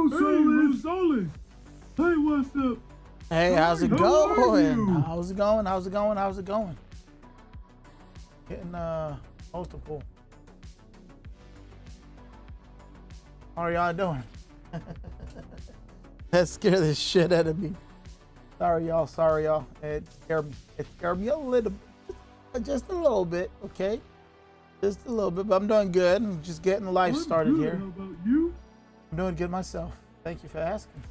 Rosales. Hey, what's up? Hey, how's it How going? are you? How's it going? How's it going? How's it going? Getting multiple. How are y'all doing? That scared the shit out of me. Sorry, y'all. Sorry, y'all. It scared me. It scared me a little, just a little bit. Okay, just a little bit. But I'm doing good. I'm just getting life started good. here. How about you? I'm doing good myself. Thank you for asking.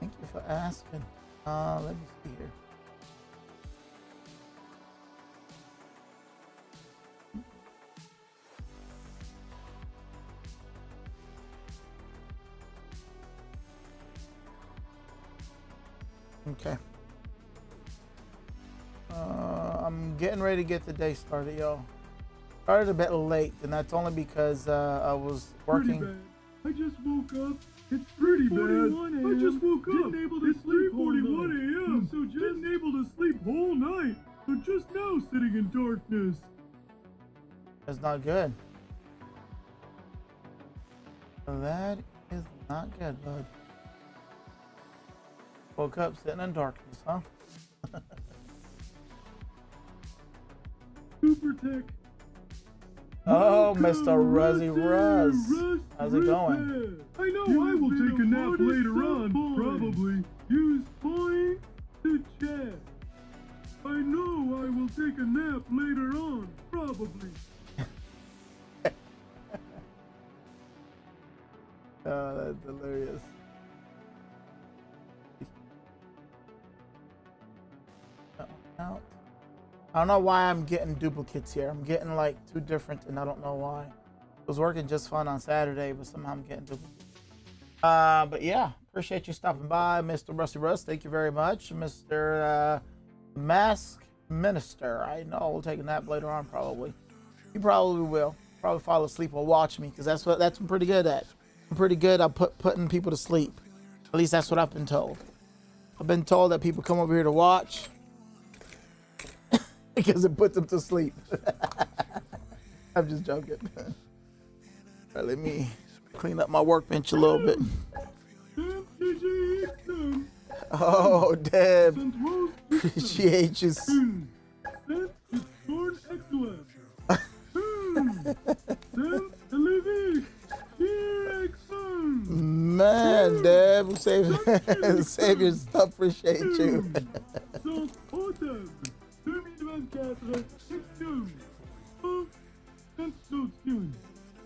Thank you for asking. Let me see here. Okay. I'm getting ready to get the day started, y'all. Started a bit late, and that's only because I was working. Pretty bad. I just woke up. It's pretty bad. I just woke up. Didn't able to sleep 3:41 a.m. So just didn't able to sleep whole night. So just now sitting in darkness. That's not good. That is not good, bud. Woke up sitting in darkness, huh? Super Tech. Oh, Mr. Rusty Russ. How's it going? I know I will take a nap later on, probably. Use point to chat. I know I will take a nap later on, probably. Oh, that's hilarious. Out. I don't know why I'm getting duplicates here. I'm getting like two different, and I don't know why. It was working just fine on Saturday, but somehow I'm getting duplicates. But yeah, appreciate you stopping by, Mr. Rusty Russ. Thank you very much, Mr. Mask Minister. I know I'll take a nap later on, probably. You probably will. Probably fall asleep or watch me, because that's what I'm pretty good at. I'm pretty good at putting people to sleep. At least that's what I've been told. I've been told that people come over here to watch because it puts them to sleep. I'm just joking. All right, let me clean up my workbench a little bit. Oh, Deb. Appreciate you. Man, Deb, save yourself. Appreciate you.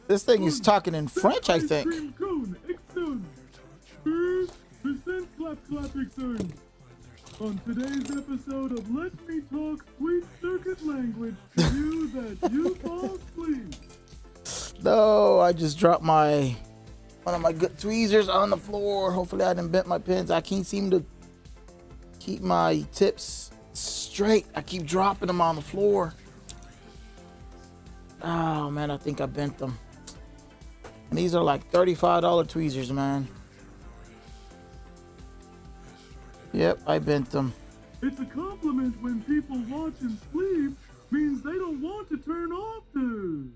This thing is talking in French, I think. On today's episode of Let Me Talk Sweet Circuit Language to you that you fall asleep. No, I just dropped one of my good tweezers on the floor. Hopefully I didn't bent my pins. I can't seem to keep my tips straight. I keep dropping them on the floor. Oh man, I think I bent them. And these are like $35 tweezers, man. Yep, I bent them. It's a compliment when people watch and sleep. Means they don't want to turn off to.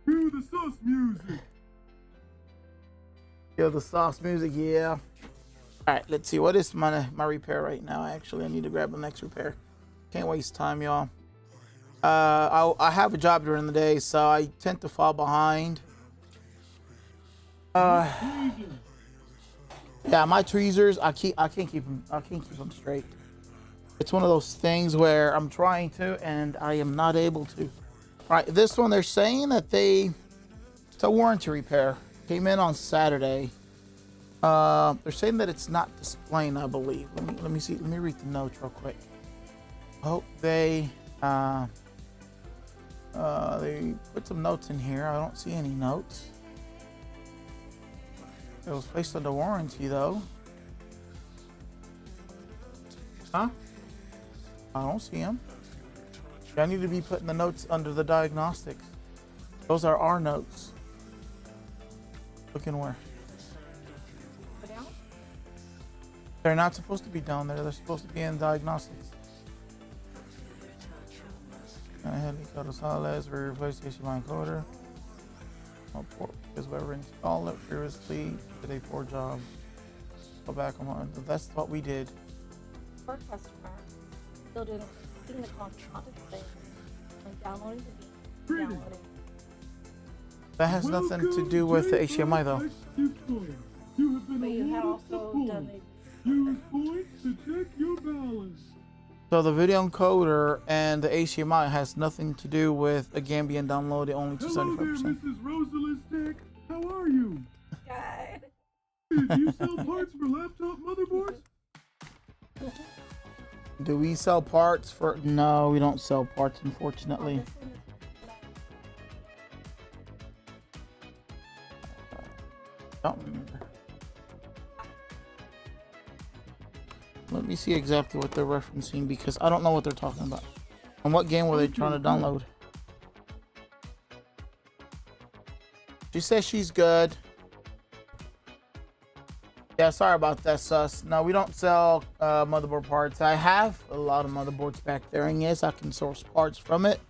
Cue the sauce music. Yeah, the sauce music, yeah. All right, let's see. What is my repair right now? Actually, I need to grab the next repair. Can't waste time, y'all. I have a job during the day, so I tend to fall behind. Yeah, my tweezers, I can't keep them straight. It's one of those things where I'm trying to, and I am not able to. All right, this one, they're saying that it's a warranty repair. Came in on Saturday. They're saying that it's not displaying, I believe. Let me see. Let me read the notes real quick. Oh, they put some notes in here. I don't see any notes. It was placed under warranty, though. Huh? I don't see them. I need to be putting the notes under the diagnostics. Those are our notes. Looking where? They're not supposed to be down there. They're supposed to be in diagnostics. I had to go to Rosales for replace the HDMI encoder. Because whoever installed it previously did a poor job. Go back on. That's what we did. For customer, still doing the content on display when downloading the game. Downloading. That has nothing to do with the HDMI though. You have been But you had awarded also the done point. Use points to check your balance. So the video encoder and the HDMI has nothing to do with a game being downloaded only to Hello there, 75%. Mrs. Rosales Tech. How are you? God. Do you sell parts for laptop motherboards? Do we sell parts for? No, we don't sell parts, unfortunately. Don't remember. Let me see exactly what they're referencing because I don't know what they're talking about. And what game were they trying to download? She says she's good. Yeah, sorry about that, sus. No, we don't sell motherboard parts. I have a lot of motherboards back there, and yes, I can source parts from it.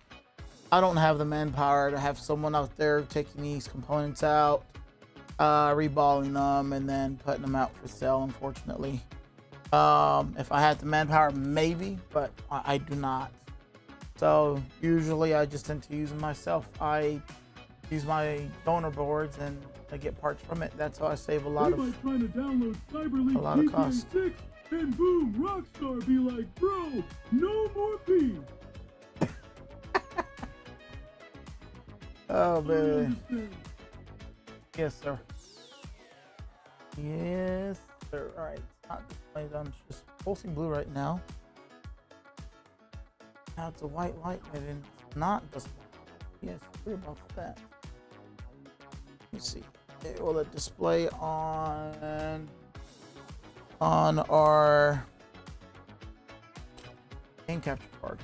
I don't have the manpower to have someone out there taking these components out, reballing them, and then putting them out for sale, unfortunately. If I had the manpower, maybe, but I do not. So usually I just tend to use them myself. I use my donor boards and I get parts from it. That's how I save a lot of trying to download Cyberlink of cost. GTA 6 and boom, Rockstar be like, bro, no more P. Oh baby. Yes, sir. Yes, sir. All right. It's not displayed. I'm just pulsing blue right now. Now it's a white light and it's not display. Yes, sorry about that. Let's see. Will it display on our game capture card?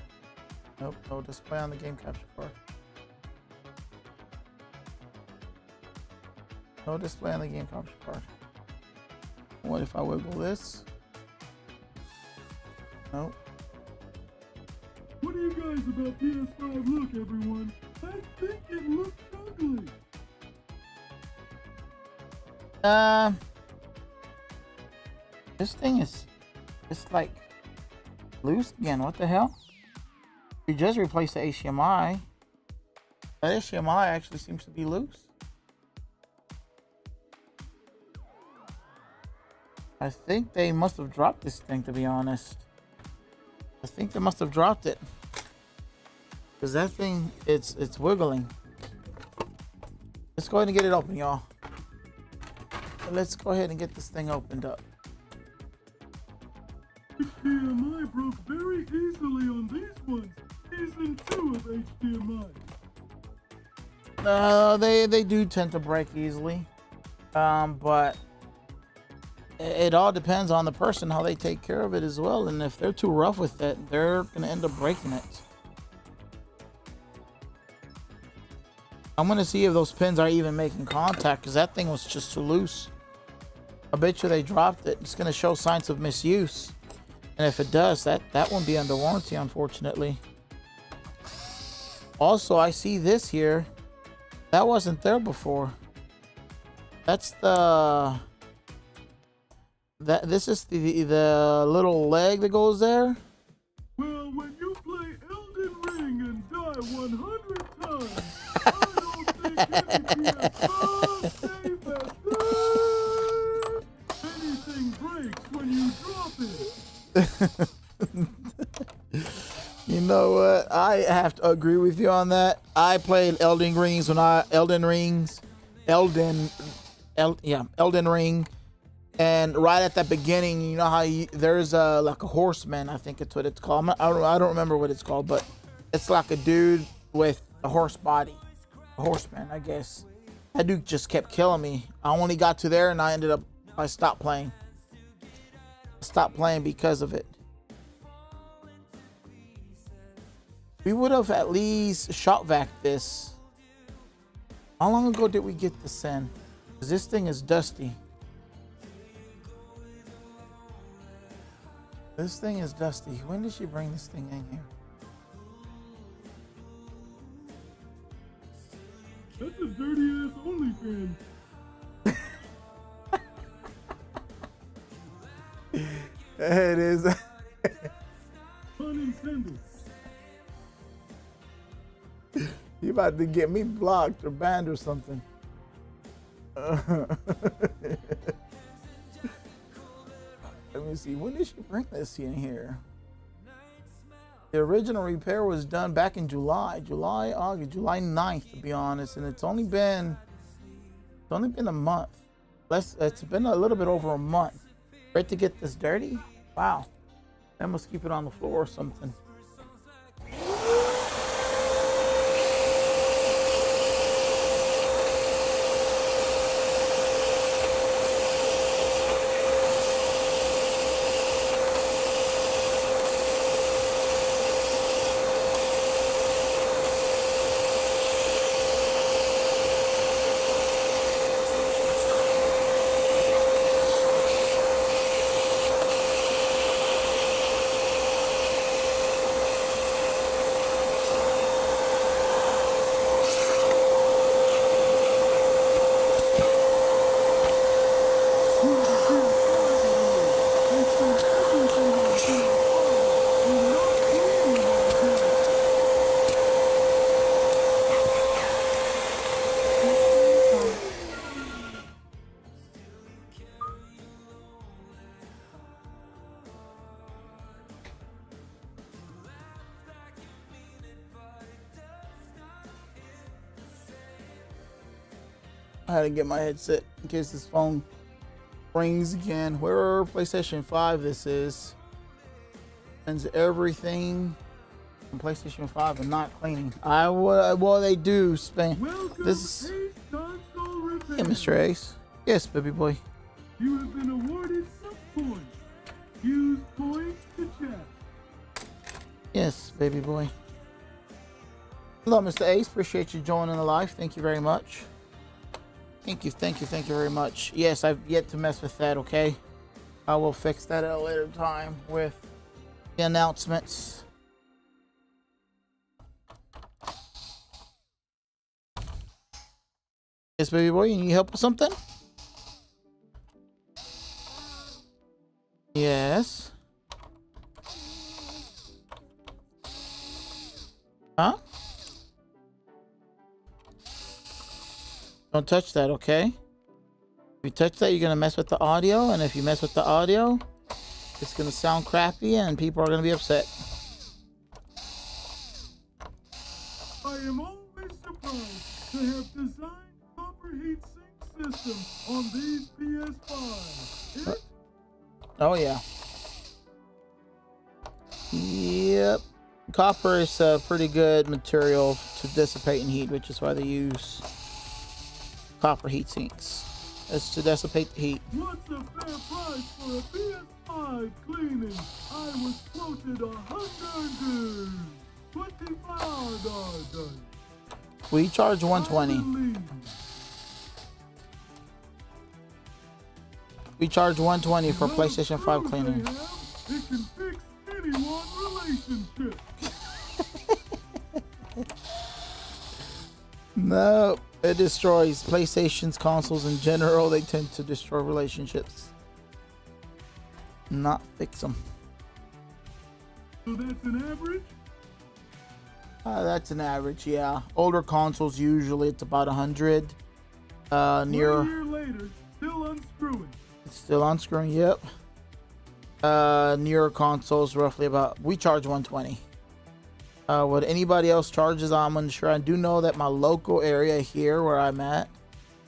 Nope, no display on the game capture card. No display on the game capture card. What if I wiggle this? Nope. What do you guys about PS5 look, everyone? I think it looks ugly. This thing is, it's like loose again. What the hell? You just replaced the HDMI. The HDMI actually seems to be loose. I think they must have dropped this thing, to be honest. I think they must have dropped it. Because that thing, it's wiggling. Let's go ahead and get it open, y'all. Let's go ahead and get this thing opened up. HDMI broke very easily on these ones. Season 2 of HDMI. They do tend to break easily. But it all depends on the person, how they take care of it as well. And if they're too rough with it, they're going to end up breaking it. I'm going to see if those pins are even making contact because that thing was just too loose. I bet you they dropped it. It's going to show signs of misuse. And if it does, that won't be under warranty, unfortunately. Also, I see this here. That wasn't there before. That's the... This is the little leg that goes there. Well, when you play Elden Ring and die 100 times, I don't think anything is safe as good. Anything breaks when you drop it. You know what? I have to agree with you on that. I played Elden Ring. And right at the beginning, you know how there's like a horseman, I think it's what it's called. I don't remember what it's called, but it's like a dude with a horse body. A horseman, I guess. That dude just kept killing me. I only got to there and I stopped playing. Stopped playing because of it. We would have at least shot vac this. How long ago did we get this in? Because this thing is dusty. This thing is dusty. When did she bring this thing in here? That's a dirty ass OnlyFans. It is. Pun intended. You about to get me blocked or banned or something. Let me see. When did she bring this in here? The original repair was done back in July, August, July 9th, to be honest, and it's only been a month. It's been a little bit over a month. Right to get this dirty? Wow. I must keep it on the floor or something. I had to get my headset in case this phone rings again. Where PlayStation 5 this is. Sends everything from PlayStation 5 and not cleaning. Well, they do spend. Welcome, This is. Ace Console Repair. Hey, Mr. Ace. Yes, baby boy. You have been awarded some points. Use points to chat. Yes, baby boy. Hello, Mr. Ace. Appreciate you joining the live. Thank you very much. Thank you very much. Yes, I've yet to mess with that, okay? I will fix that at a later time with the announcements. Yes, baby boy, you need help with something? Yes. Huh? Don't touch that, okay? If you touch that, you're gonna mess with the audio, and if you mess with the audio, it's gonna sound crappy and people are gonna be upset. I am always surprised to have designed copper heat sink system on these PS5. It Oh yeah. Yep. Copper is a pretty good material to dissipate in heat, which is why they use copper heat sinks. It's to dissipate the heat. What's a fair price for a PS5 cleaning? I was quoted $125. We charge $120. We charge $120 for PlayStation 5 cleaning. It can fix anyone's relationship. No, it destroys PlayStation's consoles in general. They tend to destroy relationships, not fix them. So that's an average? That's an average, yeah. Older consoles usually it's about 100. Near 1 year later, still unscrewing. still unscrewing. Yep. Newer consoles roughly about. We charge 120. What anybody else charges, I'm unsure. I do know that my local area here where I'm at,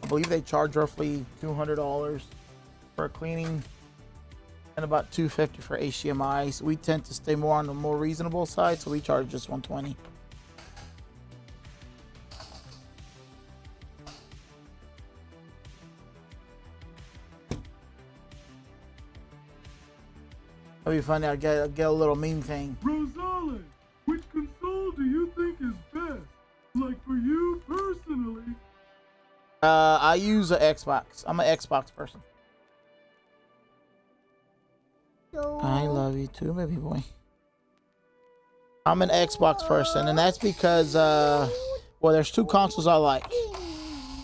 I believe they charge roughly $200 for cleaning and about $250 for HDMIs. We tend to stay more on the more reasonable side, so we charge just 120. That'd be funny. I get a little meme thing. Rosales, which console do you think is best? Like for you personally? I use an Xbox. I'm an Xbox person. I love you too, baby boy. I'm an Xbox person, and that's because, well, there's two consoles I like.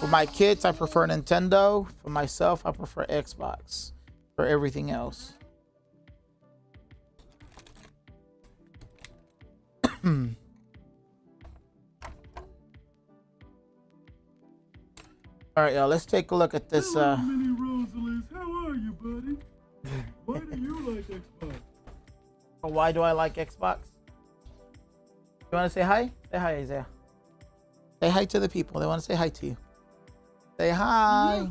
For my kids, I prefer Nintendo. For myself, I prefer Xbox. For everything else. All right, y'all. Let's take a look at this. Hello, Mini Rosales. How are you, buddy? Why do you like Xbox? Why do I like Xbox? You want to say hi? Say hi, Isaiah. Say hi to the people. They want to say hi to you. Say hi.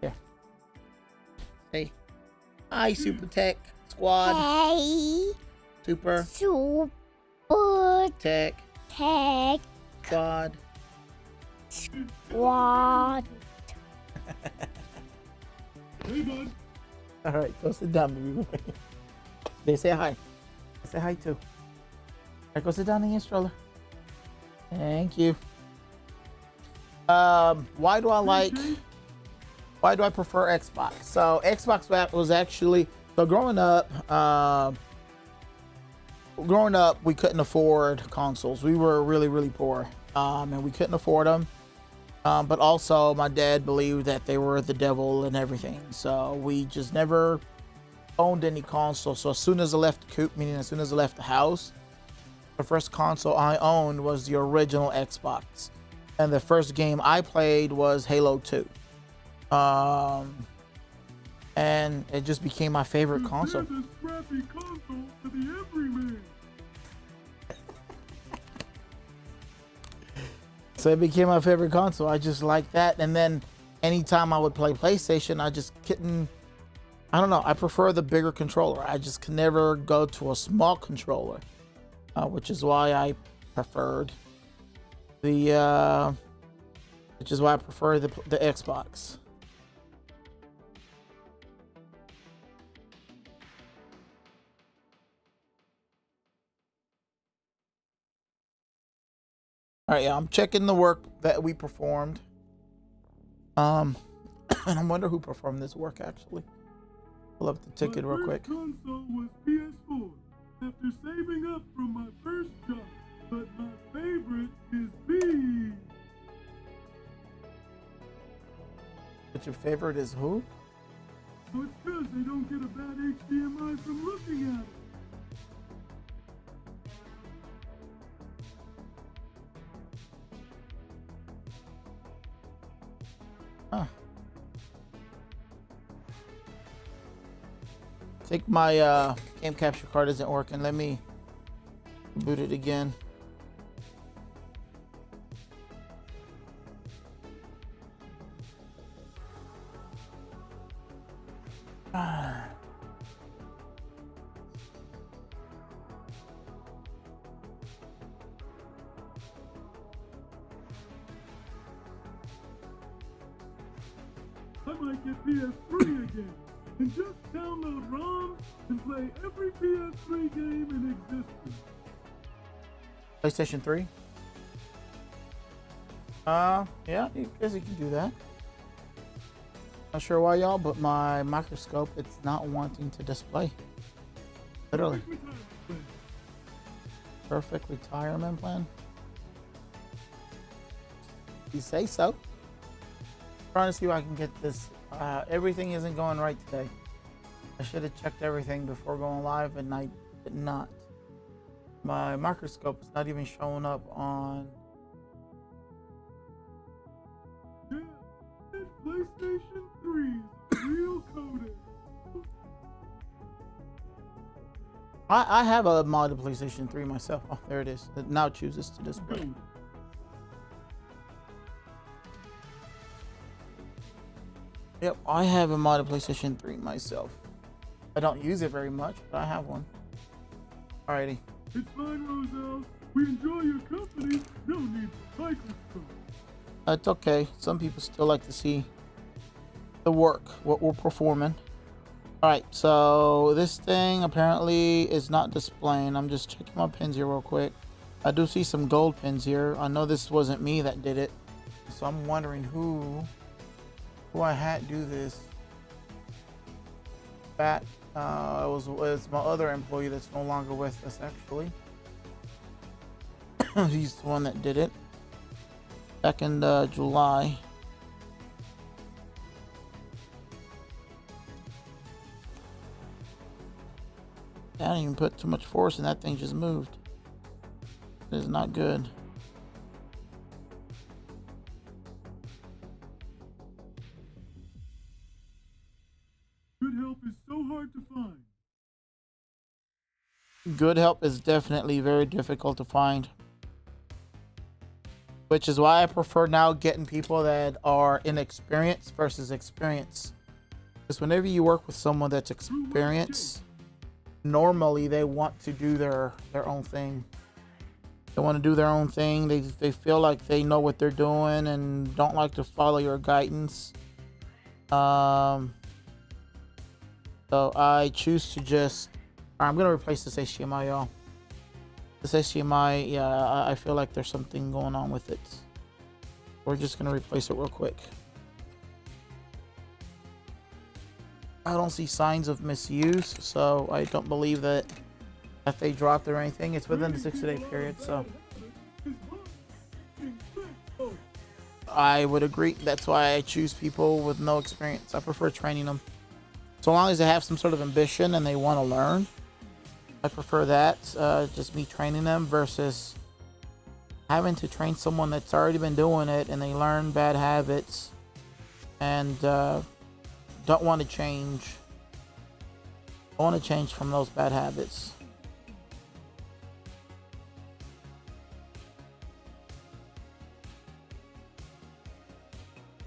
Here. Say hi, Super Tech Squad. Hey, Super Super Tech Tech Squad. Squad. Hey, bud. All right, go sit down, baby boy. They say hi. Say hi too. All right, go sit down in your stroller. Thank you. Why do I prefer Xbox? So Xbox was actually, so growing up, we couldn't afford consoles. We were really, really poor, and we couldn't afford them. But also my dad believed that they were the devil and everything. So we just never owned any console. So as soon as I left the coop, meaning as soon as I left the house, the first console I owned was the original Xbox. And the first game I played was Halo 2. And it just became my favorite console. The scrappy console to the everyman. So it became my favorite console. I just like that. And then anytime I would play PlayStation, I just couldn't, I don't know. I prefer the bigger controller. I just can never go to a small controller, which is why I preferred the, the Xbox. All right, yeah, I'm checking the work that we performed. And I wonder who performed this work actually. Pull up the ticket real quick. My first console was PS4 after saving up from my first job, but my favorite is B. But your favorite is who? Oh, it's because they don't get a bad HDMI from looking at it. Huh. I think my game capture card isn't working. Let me boot it again. I might get PS3 again and just download ROMs and play every PS3 game in existence. PlayStation 3? Yeah, I guess you can do that. Not sure why, y'all, but my microscope, it's not wanting to display. Literally. Perfect retirement plan. You say so. Trying to see if I can get this. Everything isn't going right today. I should have checked everything before going live, and I did not. My microscope is not even showing up on. Yeah, that PlayStation 3 is real coded. I have a modded PlayStation 3 myself. Oh, there it is. It now chooses to display. Yep, I have a modded PlayStation 3 myself. I don't use it very much, but I have one. Alrighty. It's fine, Rosales. We enjoy your company. No need for microscope. It's okay. Some people still like to see the work, what we're performing. Alright, so this thing apparently is not displaying. I'm just checking my pins here real quick. I do see some gold pins here. I know this wasn't me that did it. So I'm wondering who I had do this. Back, it was my other employee that's no longer with us actually. He's the one that did it. back in July. I didn't even put too much force and that thing just moved. It is not good. Good help is so hard to find. Good help is definitely very difficult to find. Which is why I prefer now getting people that are inexperienced versus experienced. Because whenever you work with someone that's experienced, normally they want to do their own thing. They want to do their own thing. They feel like they know what they're doing and don't like to follow your guidance. So I choose to just... I'm going to replace this HDMI, y'all. This HDMI, yeah, I feel like there's something going on with it. We're just going to replace it real quick. I don't see signs of misuse, so I don't believe that they dropped or anything. It's within the 60-day period, so I would agree. That's why I choose people with no experience. I prefer training them. So long as they have some sort of ambition and they want to learn, I prefer that. Just me training them versus having to train someone that's already been doing it and they learn bad habits and don't want to change. I want to change from those bad habits.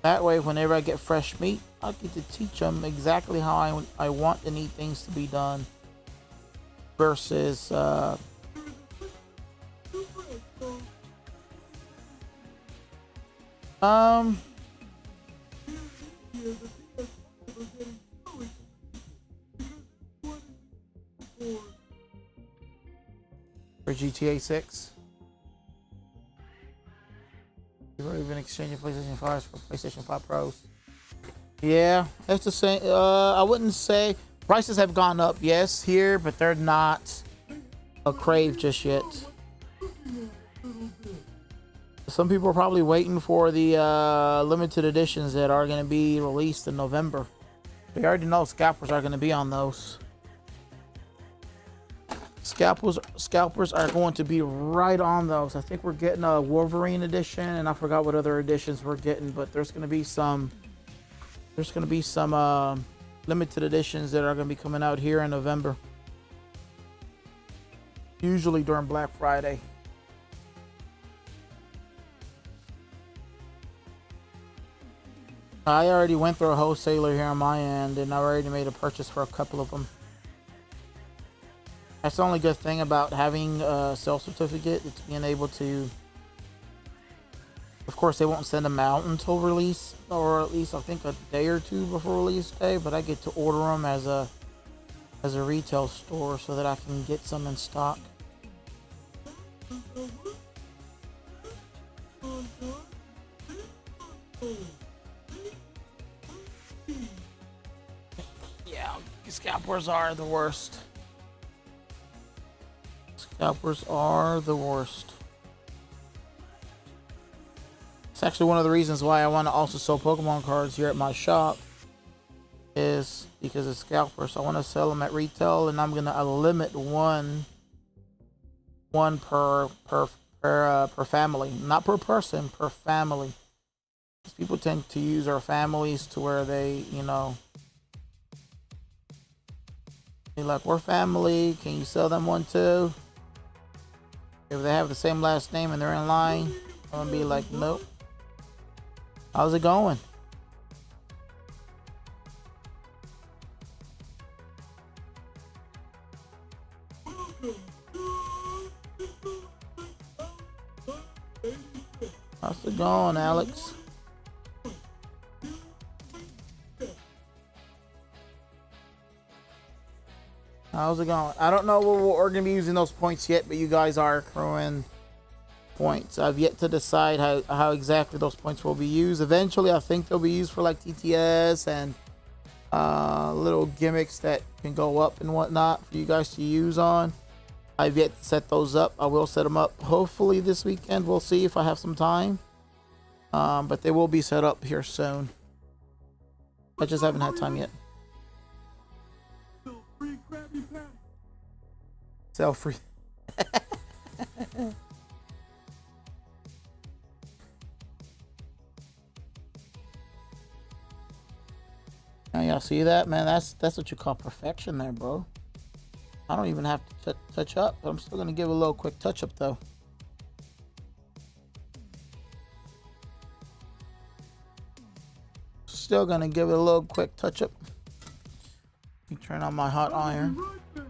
That way, whenever I get fresh meat, I get to teach them exactly how I want and need things to be done. Versus for GTA 6. You're even exchanging PlayStation 5s for PlayStation 5 Pros. Yeah, that's the same. I wouldn't say prices have gone up, yes, here, but they're not a crave just yet. Some people are probably waiting for the limited editions that are going to be released in November. They already know scalpers are going to be on those. Scalpers are going to be right on those. I think we're getting a Wolverine edition, and I forgot what other editions we're getting, but there's going to be some limited editions that are going to be coming out here in November. Usually during Black Friday. I already went through a wholesaler here on my end, and I already made a purchase for a couple of them. That's the only good thing about having a sales certificate. It's being able to... Of course, they won't send them out until release, or at least I think a day or two before release day, but I get to order them as a retail store so that I can get some in stock. Yeah, scalpers are the worst. Scalpers are the worst. It's actually one of the reasons why I want to also sell Pokemon cards here at my shop, is because of scalpers. I want to sell them at retail, and I'm gonna limit one per family, not per person, per family. People tend to use our families to where they, you know, they're like, we're family. Can you sell them one too? If they have the same last name and they're in line, I'm gonna be like, nope. How's it going? How's it going, Alex? How's it going? I don't know where we're going to be using those points yet, but you guys are accruing points. I've yet to decide how exactly those points will be used. Eventually, I think they'll be used for like TTS and little gimmicks that can go up and whatnot for you guys to use on. I've yet to set those up. I will set them up hopefully this weekend. We'll see if I have some time. But they will be set up here soon. I just haven't had time yet. Still free Krabby Patty. Sell free. Now y'all see that, man? That's what you call perfection there, bro. I don't even have to touch up, but I'm still gonna give a little quick touch up though. Still gonna give it a little quick touch up. Let me turn on my hot iron. Right back.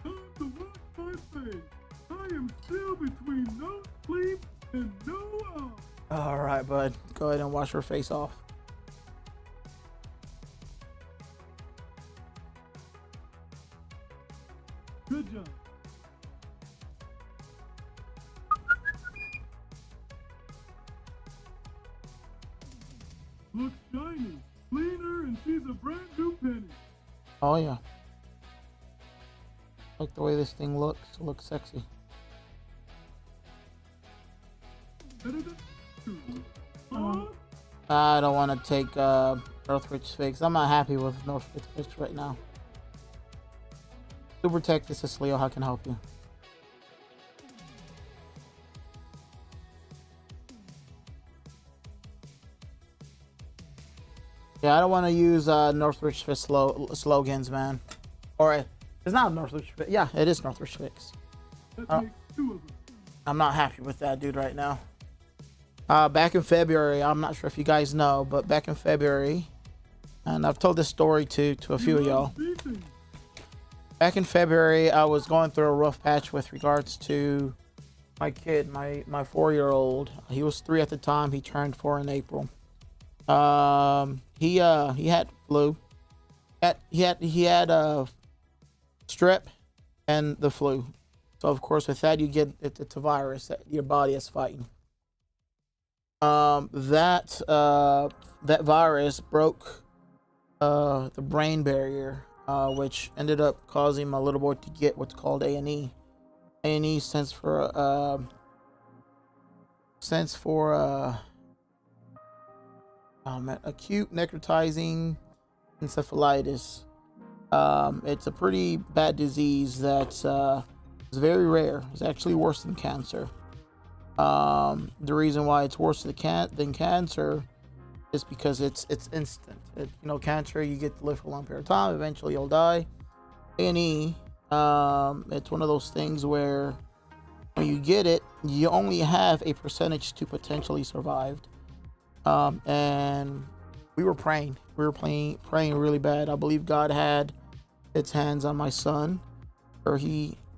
Time to wash my face. I am still between no sleep and no eye. All right, bud. Go ahead and wash your face off. Good job. Looks shiny, cleaner, and she's a brand new penny. Oh yeah. Like the way this thing looks. It looks sexy. Better than huh? I don't want to take Northridge Fix. I'm not happy with Northridge Fix right now. Super Tech, this is Leo. How can I help you? Yeah, I don't want to use Northridge Fix slogans, man. Or it's not Northridge Fix. Yeah, it is Northridge Fix. That makes two of us. I'm not happy with that dude right now. Back in February, I'm not sure if you guys know, but back in February, and I've told this story to a few of y'all. Back in February, I was going through a rough patch with regards to my kid, my 4-year-old. He was 3 at the time. He turned 4 in April. He had flu. He had strep and the flu. So of course, with that, you get it's a virus that your body is fighting. That virus broke the brain barrier, which ended up causing my little boy to get what's called A&E. A&E stands for acute necrotizing encephalitis. It's a pretty bad disease that's is very rare. It's actually worse than cancer. The reason why it's worse than cancer is because it's instant. Cancer, you get to live for a long period of time. Eventually, you'll die. A&E, it's one of those things where when you get it, you only have a percentage to potentially survive. And we were praying. We were praying really bad. I believe God had its hands on my son,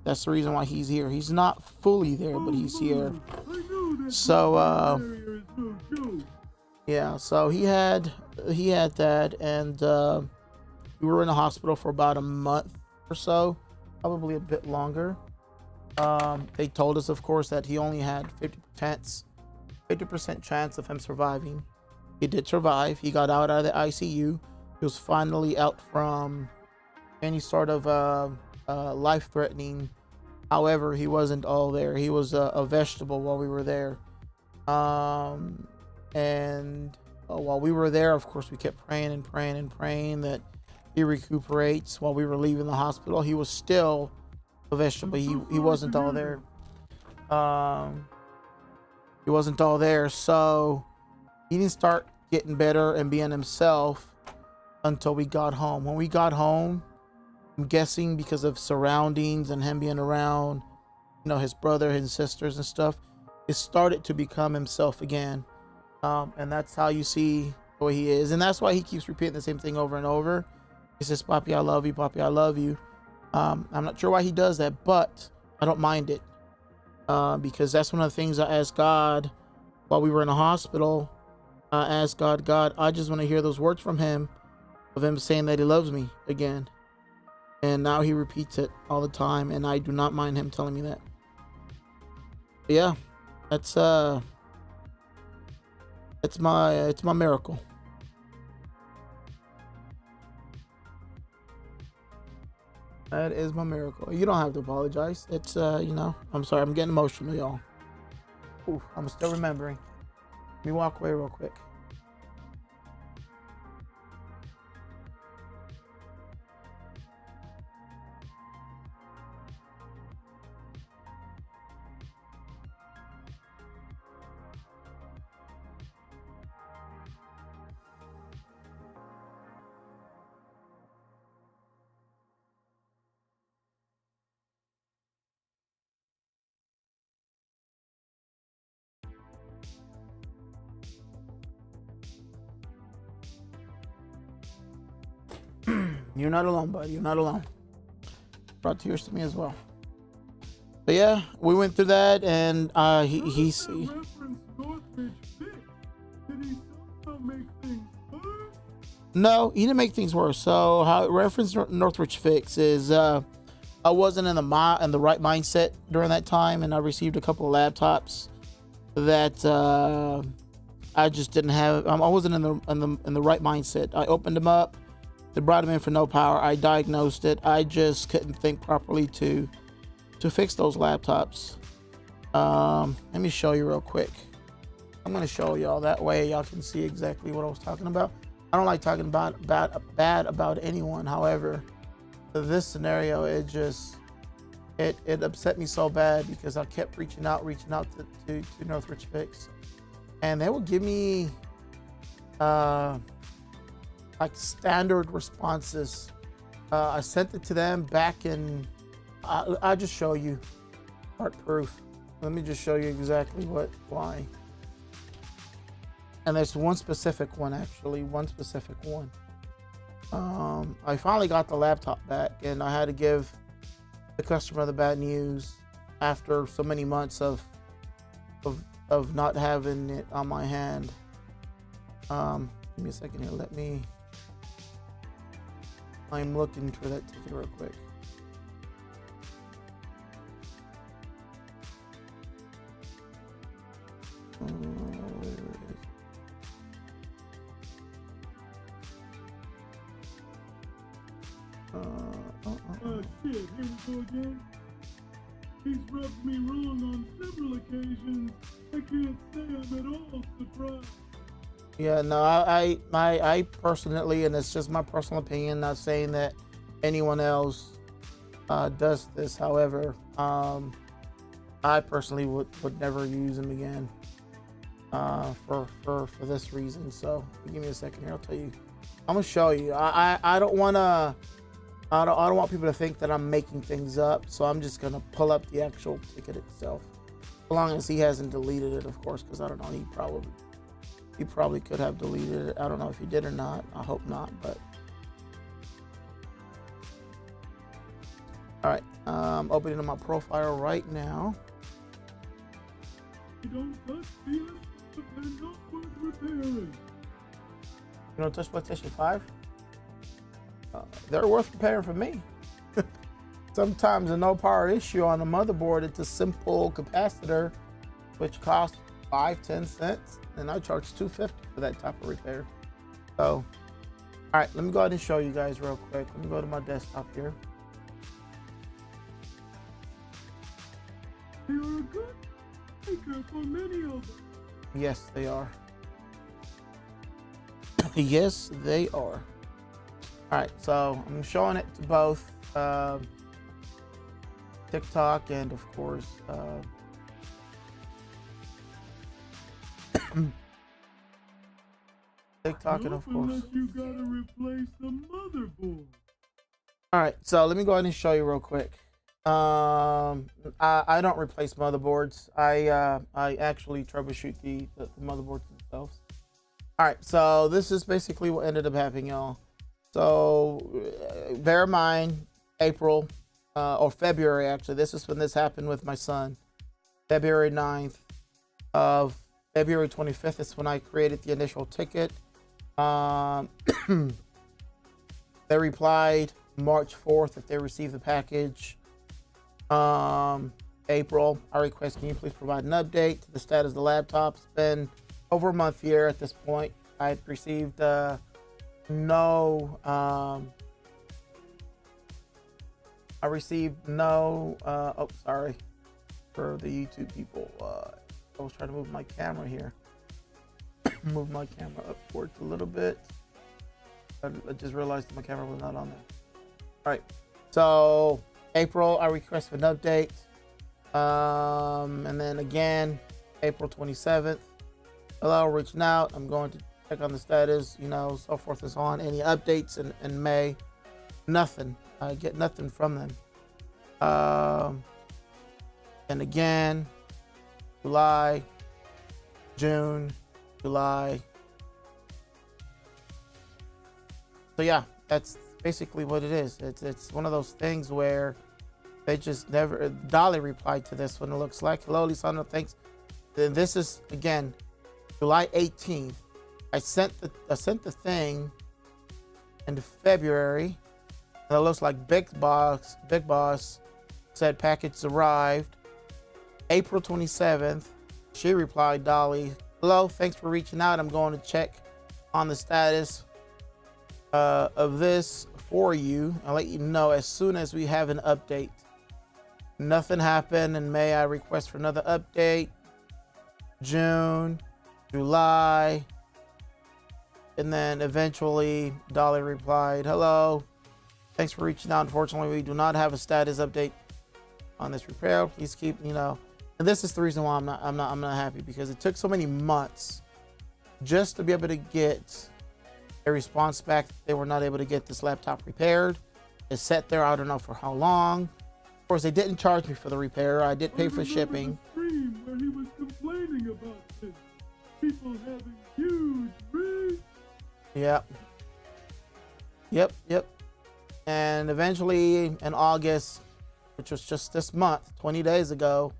that's the reason why he's here. He's not fully there, but he's here. So, yeah, so he had that, and we were in the hospital for about a month or so, probably a bit longer. They told us, of course, that he only had 50% chance of him surviving. He did survive. He got out of the ICU. He was finally out from any sort of life-threatening. However, he wasn't all there. He was a vegetable while we were there. And while we were there, of course, we kept praying and praying and praying that he recuperates. While we were leaving the hospital, he was still a vegetable. He wasn't all there. He wasn't all there. So he didn't start getting better and being himself until we got home. When we got home, I'm guessing because of surroundings and him being around, his brother, his sisters and stuff, it started to become himself again. And that's how you see the way he is. And that's why he keeps repeating the same thing over and over. He says, "Papi, I love you. Papi, I love you." I'm not sure why he does that, but I don't mind it. Because that's one of the things I asked God while we were in the hospital. I asked God, I just want to hear those words from him, of him saying that he loves me again. And now he repeats it all the time, and I do not mind him telling me that. But yeah, it's my miracle. That is my miracle. You don't have to apologize. It's I'm sorry, I'm getting emotional, y'all. Ooh, I'm still remembering. Let me walk away real quick. You're not alone, buddy. You're not alone. Brought tears to me as well. But yeah, we went through that, and he's. Reference Northridge fix. Did he somehow make things worse? No, he didn't make things worse. So how reference Northridge fix is, I wasn't in the right mindset during that time, and I received a couple of laptops that I just didn't have. I wasn't in the right mindset. I opened them up. They brought them in for no power. I diagnosed it. I just couldn't think properly to fix those laptops. Let me show you real quick. I'm gonna show y'all, that way y'all can see exactly what I was talking about. I don't like talking about bad about anyone. However, for this scenario, it upset me so bad because I kept reaching out to Northridge Fix, and they would give me like standard responses. I sent it to them back in. I'll just show you part proof. Let me just show you exactly why. And there's one specific one, actually, one specific one. I finally got the laptop back, and I had to give the customer the bad news after so many months of not having it on my hand. Give me a second here. I'm looking for that ticket real quick. Where is it? Shit, here we go again. He's rubbed me wrong on several occasions. I can't say I'm at all surprised. Yeah, no, I personally, and it's just my personal opinion, not saying that anyone else does this. However, I personally would never use them again for this reason. So give me a second here. I'll tell you. I'm gonna show you. I don't want people to think that I'm making things up. So I'm just gonna pull up the actual ticket itself, as long as he hasn't deleted it, of course, because I don't know. He probably could have deleted it. I don't know if he did or not. I hope not, but. All right, I'm opening my profile right now. You don't touch PS, but they're not worth repairing. You don't touch PlayStation 5? They're worth repairing for me. Sometimes a no power issue on the motherboard, it's a simple capacitor, which costs 5-10 cents, and I charge $2.50 for that type of repair. So, all right, let me go ahead and show you guys real quick. Let me go to my desktop here. They are a good maker for many of them. Yes, they are. Yes, they are. All right, so I'm showing it to both TikTok and, of course, TikTok and, of course. You gotta replace the motherboard. All right, so let me go ahead and show you real quick. I don't replace motherboards. I actually troubleshoot the motherboards themselves. All right, so this is basically what ended up happening, y'all. So bear in mind, April or February, actually, this is when this happened with my son. February 9th of February 25th is when I created the initial ticket. They replied March 4th if they received the package. April, I request, can you please provide an update to the status of the laptop? It's been over a month here at this point. I received no oh, sorry for the YouTube people. I was trying to move my camera here. Move my camera upwards a little bit. I just realized my camera was not on there. All right. So April, I requested an update. And then again, April 27th. Hello, reaching out. I'm going to check on the status, so forth and so on. Any updates in May? Nothing. I get nothing from them. And again, July, June, July. So yeah, that's basically what it is. It's one of those things where they just never. Dolly replied to this one. It looks like, hello, Lisandro, thanks. Then this is again, July 18th. I sent the thing in February. And it looks like Big Boss said package arrived. April 27th, she replied, Dolly, hello, thanks for reaching out. I'm going to check on the status of this for you. I'll let you know as soon as we have an update. Nothing happened in May. I request for another update. June, July, and then eventually Dolly replied, hello, thanks for reaching out. Unfortunately, we do not have a status update on this repair. Please keep, and this is the reason why I'm not happy, because it took so many months just to be able to get a response back. They were not able to get this laptop repaired. It sat there, I don't know for how long. Of course, they didn't charge me for the repair. I did pay for shipping. The stream where he was complaining about this. People having huge rigs. Yep. And eventually in August, which was just this month, 20 days ago,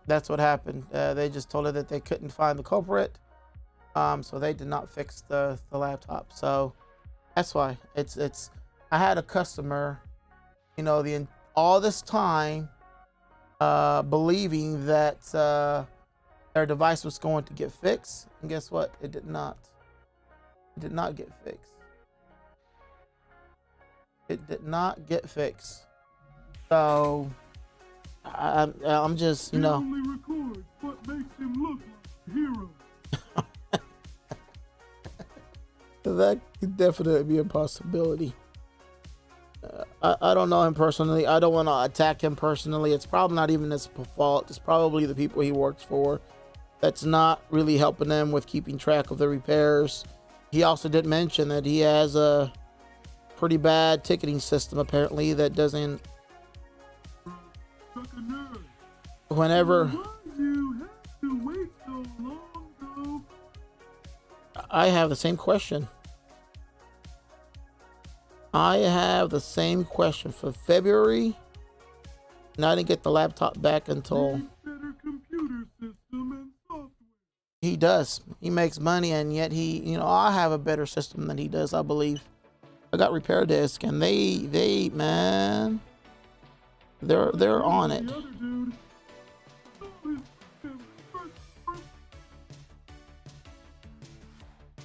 that's what happened. They just told her that they couldn't find the culprit. So they did not fix the laptop. So that's why it's I had a customer, all this time, believing that their device was going to get fixed. And guess what? It did not. It did not get fixed. It did not get fixed. So I'm just, He only records what makes him look like a hero. That could definitely be a possibility. I don't know him personally. I don't want to attack him personally. It's probably not even his fault. It's probably the people he works for that's not really helping them with keeping track of the repairs. He also did mention that he has a pretty bad ticketing system, apparently, that doesn't. Whenever. Why you have to wait so long, though? I have the same question. I have the same question for February, and I didn't get the laptop back until. Better computer system and software. He does. He makes money, and yet I have a better system than he does, I believe. I got repair disc, and they man, they're on it. The other dude.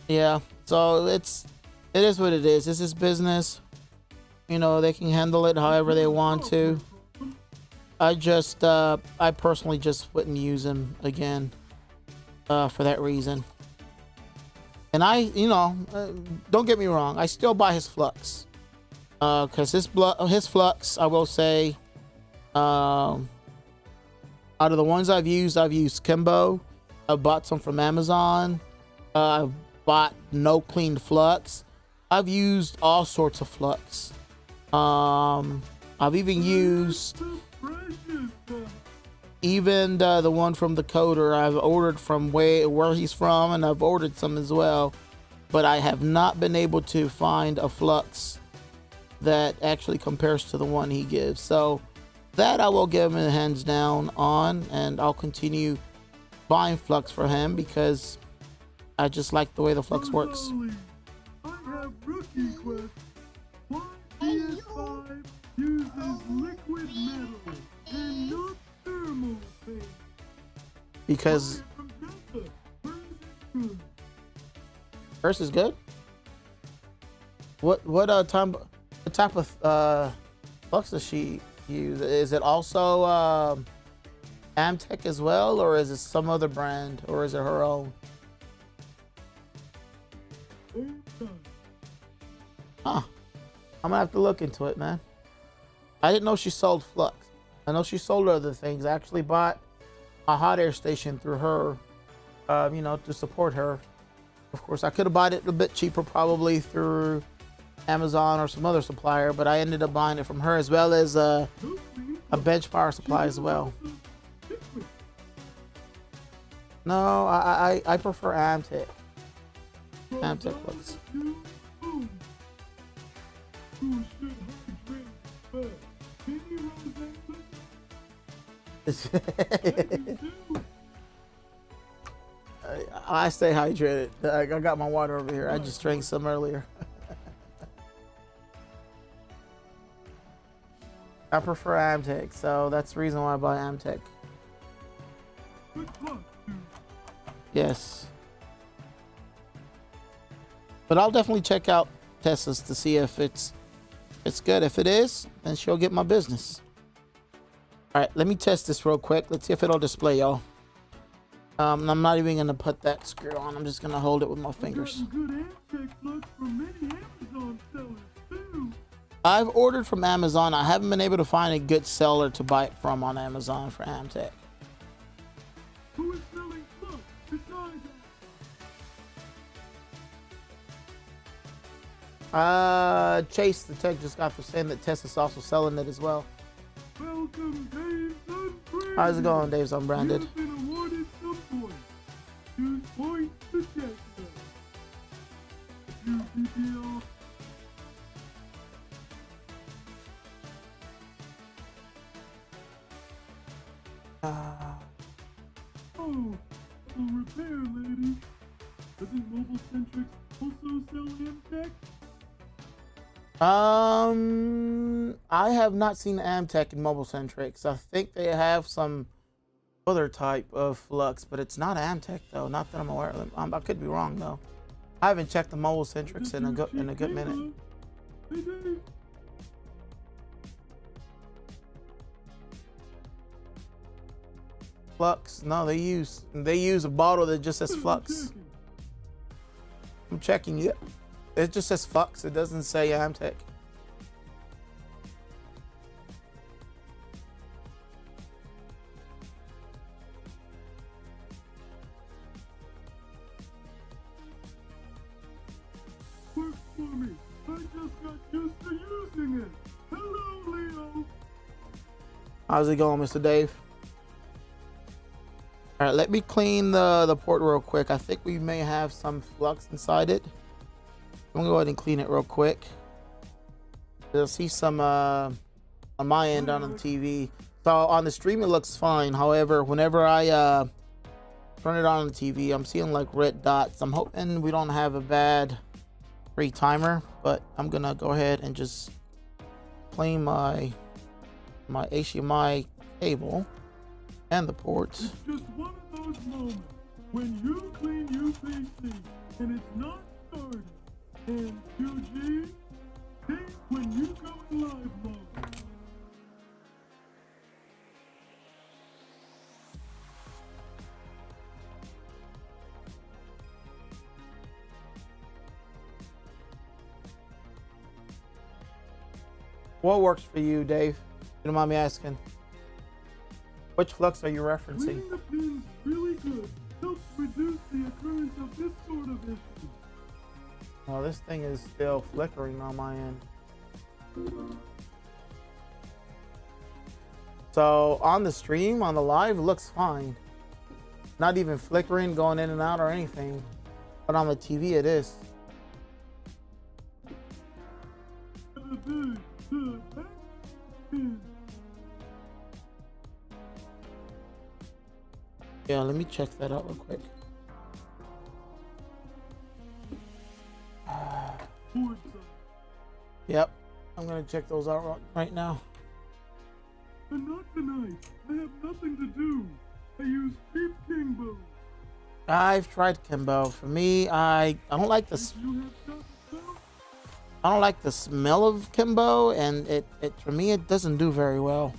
Yeah, so it is what it is. This is business. They can handle it however they want to. I personally just wouldn't use him again for that reason. And don't get me wrong, I still buy his flux. Because his flux, I will say, out of the ones I've used Kimbo. I've bought some from Amazon. I've bought no clean flux. I've used all sorts of flux. I've even used the one from the coder. I've ordered from where he's from, and I've ordered some as well, but I have not been able to find a flux that actually compares to the one he gives. So that I will give him a hands down on, and I'll continue buying flux for him because I just like the way the flux works. I have rookie quest. Why PS5 uses liquid metal and not thermal paste? Because first is good. What type of flux does she use? Is it also Amtech as well, or is it some other brand, or is it her own? Huh. I'm gonna have to look into it, man. I didn't know she sold Flux. I know she sold other things. I actually bought a hot air station through her, you know, to support her. Of course, I could have bought it a bit cheaper, probably through Amazon or some other supplier, but I ended up buying it from her, as well as a bench power supply as well. No, I prefer Amtech. Amtech Flux. I stay hydrated. I got my water over here. I just drank some earlier. I prefer Amtech, so that's the reason why I buy Amtech. Yes. But I'll definitely check out Tessa's to see if it's good. If it is, then she'll get my business. All right, let me test this real quick. Let's see if it'll display, y'all. I'm not even gonna put that screw on. I'm just gonna hold it with my fingers. I've ordered from Amazon. I haven't been able to find a good seller to buy it from on Amazon for Amtech. Who is selling Flux besides Chase the tech just got through saying that Tessa's also selling it as well. Welcome, Dave's Unbranded. How's it going, Dave's Unbranded? You've been awarded some points. Use points to check them. You PPL. Oh, a repair lady. Doesn't Mobile Centrics also sell Amtech? I have not seen Amtech in Mobile Centrics. I think they have some other type of Flux, but it's not Amtech though. Not that I'm aware of. I could be wrong though. I haven't checked the Mobile Centrics in a good minute. Hey, Dave. Flux? No, they use a bottle that just says Flux. I'm checking it. It just says Flux. It doesn't say Amtech. Works for me. I just got used to using it. Hello, Leo. How's it going, Mr. Dave? All right, let me clean the port real quick. I think we may have some Flux inside it. I'm gonna go ahead and clean it real quick. You'll see some on my end on the TV. So on the stream it looks fine. However, whenever I turn it on the TV, I'm seeing like red dots. I'm hoping we don't have a bad free timer, but I'm gonna go ahead and just clean my HDMI cable and the ports. It's just one of those moments when you clean your PC and it's not started. And QG, think when you go in live mode. What works for you, Dave? You don't mind me asking? Which Flux are you referencing? Cleaning the pins really good helps reduce the occurrence of this sort of issue. Oh, this thing is still flickering on my end. So on the stream, on the live, it looks fine. Not even flickering, going in and out or anything. But on the TV, it is. Yeah, let me check that out real quick. Yep, I'm gonna check those out right now. And not tonight. I have nothing to do. I use cheap Kingbo. I've tried Kimbo. For me, I don't like this. I don't like the smell of Kimbo, and it for me it doesn't do very well.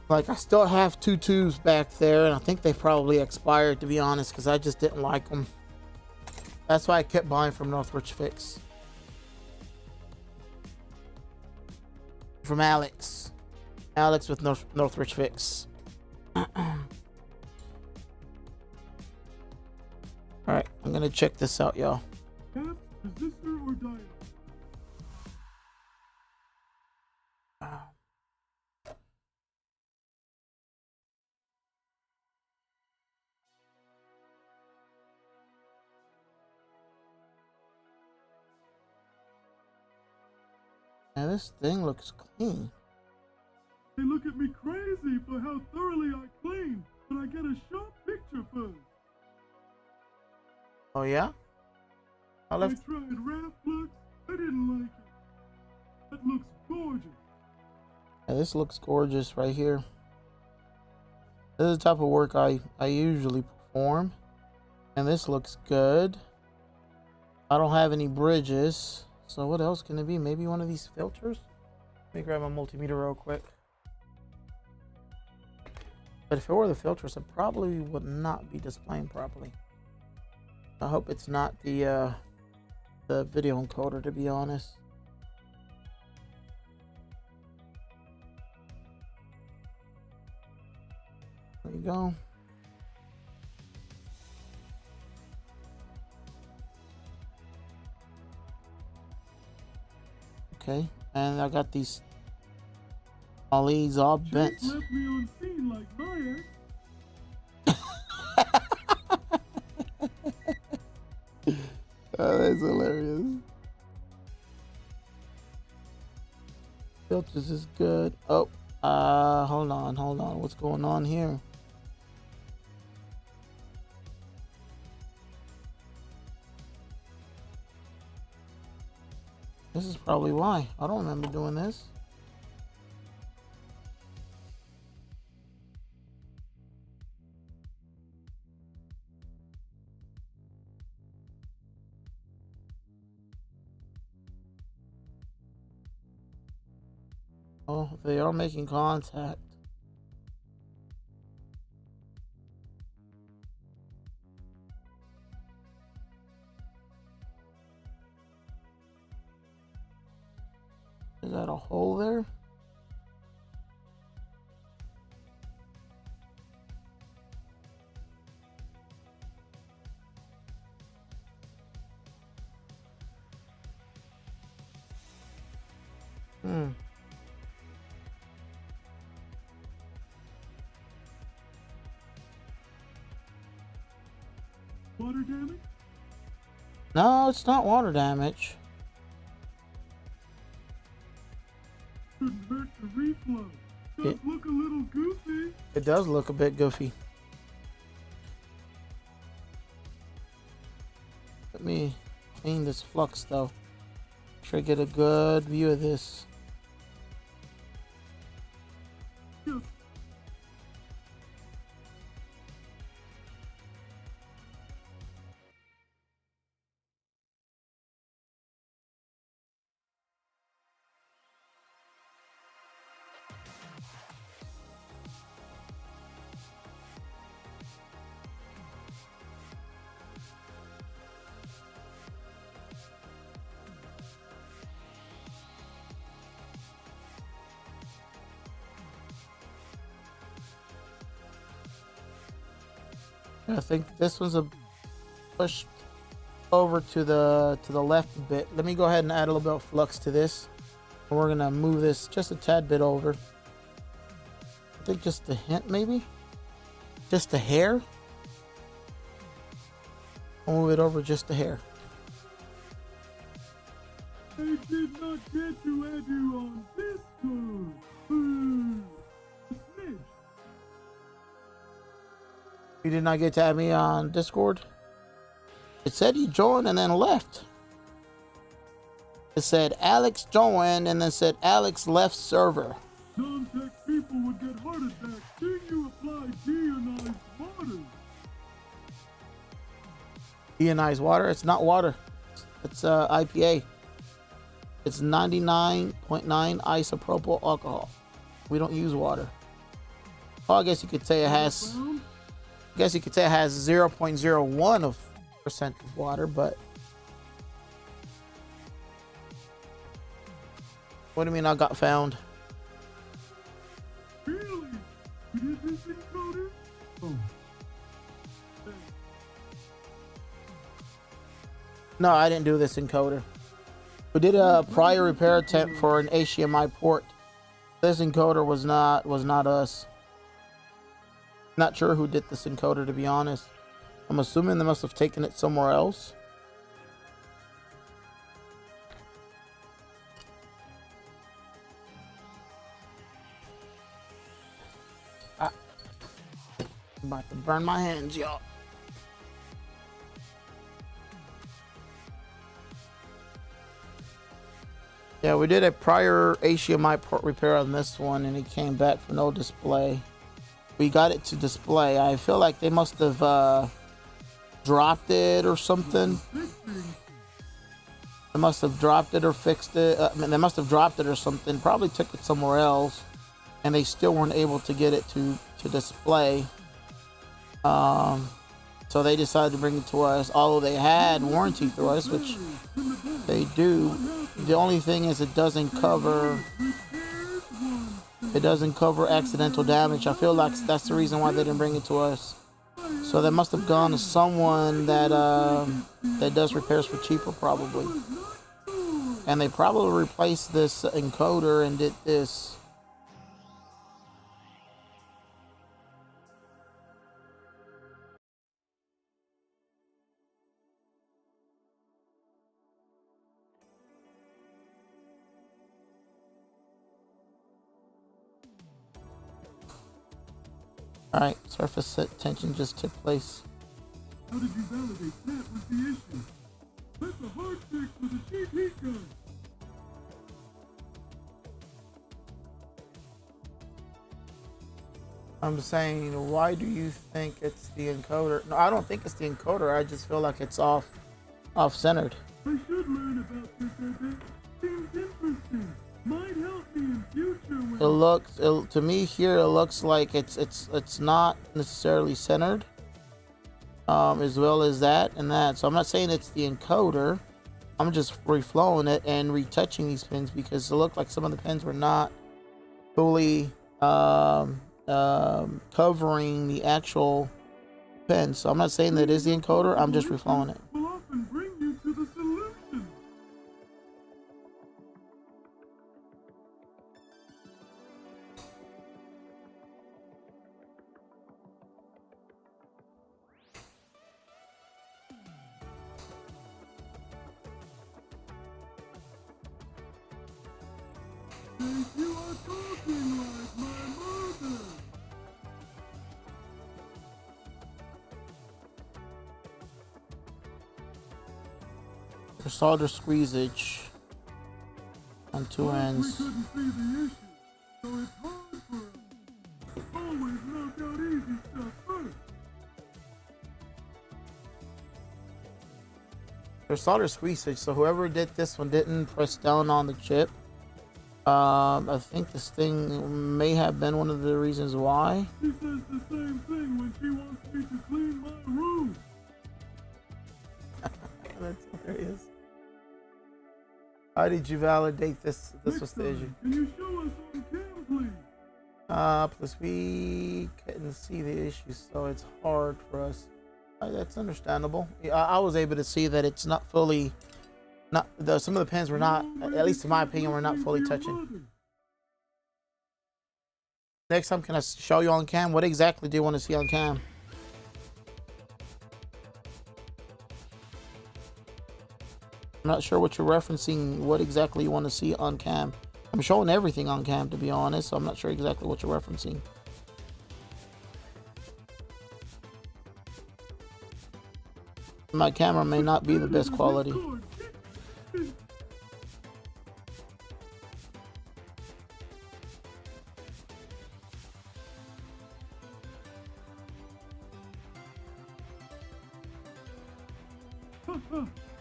Like, I still have 2 tubes back there, and I think they probably expired, to be honest, because I just didn't like them. That's why I kept buying from Northridge Fix. From Alex. Alex with Northridge Fix. Alright, I'm gonna check this out, y'all. Cap, resistor, or diode? Now this thing looks clean. They look at me crazy for how thoroughly I clean, but I get a sharp picture first. Oh yeah? I I left. tried Raflux. I didn't like it. That looks gorgeous. Yeah, this looks gorgeous right here. This is the type of work I usually perform. And this looks good. I don't have any bridges. So what else can it be? Maybe one of these filters? Let me grab my multimeter real quick. But if it were the filters, it probably would not be displaying properly. I hope it's not the video encoder, to be honest. There you go. Okay, and I got these all these all bent. Jake left me on scene like my ex. Oh, that's hilarious. Filters is good. Oh, hold on. What's going on here? This is probably why. I don't remember doing this. Oh, they are making contact. Is that a hole there? Water damage? No, it's not water damage. Couldn't hurt to reflow. Does It- look a little goofy. It does look a bit goofy. Let me clean this flux though. Make sure I get a good view of this. Yes. I think this one's a push over to the left a bit. Let me go ahead and add a little bit of flux to this. And we're gonna move this just a tad bit over. I think just a hint maybe. Just a hair. I'll move it over just a hair. I did not get to add you on Discord. A smidge. You did not get to add me on Discord? It said you joined and then left. It said Alex joined and then said Alex left server. Non-tech people would get heart attacks seeing you apply deionized water. Deionized water? It's not water. It's IPA. It's 99.9 isopropyl alcohol. We don't use water. Well, I guess you could say it has. Found? I guess you could say it has 0.01% of water, but what do you mean I got found? Really? You did this encoder? Oh. Hey, No, I didn't do this encoder. We did a prior repair attempt for an HDMI port. This encoder was not us. Not sure who did this encoder, to be honest. I'm assuming they must have taken it somewhere else. I'm about to burn my hands, y'all. Yeah, we did a prior HDMI port repair on this one, and it came back for no display. We got it to display. I feel like they must have dropped it or something. They must have dropped it or fixed it. I mean, they must have dropped it or something. Probably took it somewhere else, and they still weren't able to get it to display. So they decided to bring it to us, although they had warranty through us, which they do. The only thing is it doesn't cover accidental damage. I feel like that's the reason why they didn't bring it to us. So they must have gone to someone that does repairs for cheaper, probably. And they probably replaced this encoder and did this. Alright, surface tension just took place. how did you validate that was the issue? That's a hard fix with a cheap heat gun. I'm saying, why do you think it's the encoder? No, I don't think it's the encoder. I just feel like it's off-centered. I should learn about this, I bet. Seems interesting. Might help me in future when It looks to me here. It looks like it's not necessarily centered, as well as that and that. So I'm not saying it's the encoder. I'm just reflowing it and retouching these pins because it looked like some of the pins were not fully covering the actual pin. So I'm not saying that it is the encoder. I'm just reflowing it. will often bring you to the solution. Think you are talking like my mother. For solder squeezage on two We ends. couldn't see the issue, so it's hard for us. Always knock out easy stuff first. For solder squeezage, so whoever did this one didn't press down on the chip. I think this thing may have been one of the reasons why. She says the same thing when she wants me to clean my room. That's hilarious. How did you validate this? This was the Next issue. time, can you show us on cam, please? Plus we couldn't see the issue, so it's hard for us. That's understandable. Yeah, I was able to see that it's not fully, some of the pins were not, at least in my opinion, were not fully touching. Next time, can I show you on cam? What exactly do you want to see on cam? I'm not sure what you're referencing, what exactly you want to see on cam. I'm showing everything on cam, to be honest, so I'm not sure exactly what you're referencing. My camera may not be the best quality.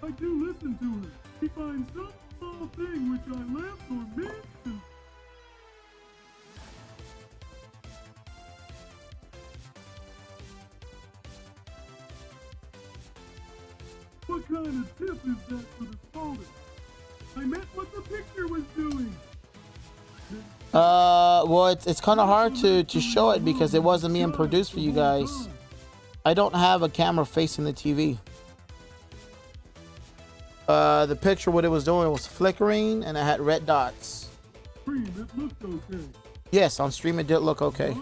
I do listen to her. She finds some small thing which I left or missed. What kind of tip is that for the folder? I meant what the picture was doing. Well, it's kind of hard to show it because it wasn't being produced for you guys. I don't have a camera facing the TV. The picture, what it was doing was flickering and it had red dots. Stream, it looked okay. Yes, on stream it did look okay.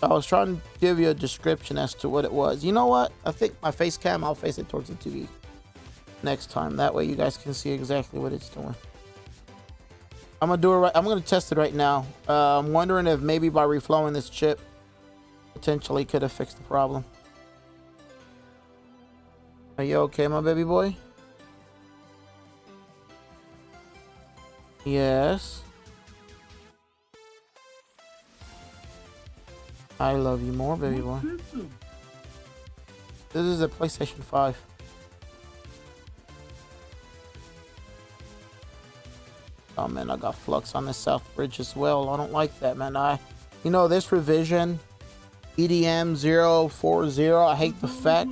I was trying to give you a description as to what it was. You know what? I think my face cam, I'll face it towards the TV next time. That way you guys can see exactly what it's doing. I'm gonna do it right. I'm gonna test it right now. I'm wondering if maybe by reflowing this chip potentially could have fixed the problem. Are you okay, my baby boy? Yes. I love you more, baby boy. This is a PlayStation 5. Oh man, I got flux on the South Bridge as well. I don't like that, man. You know, this revision, EDM 040, I hate the fact.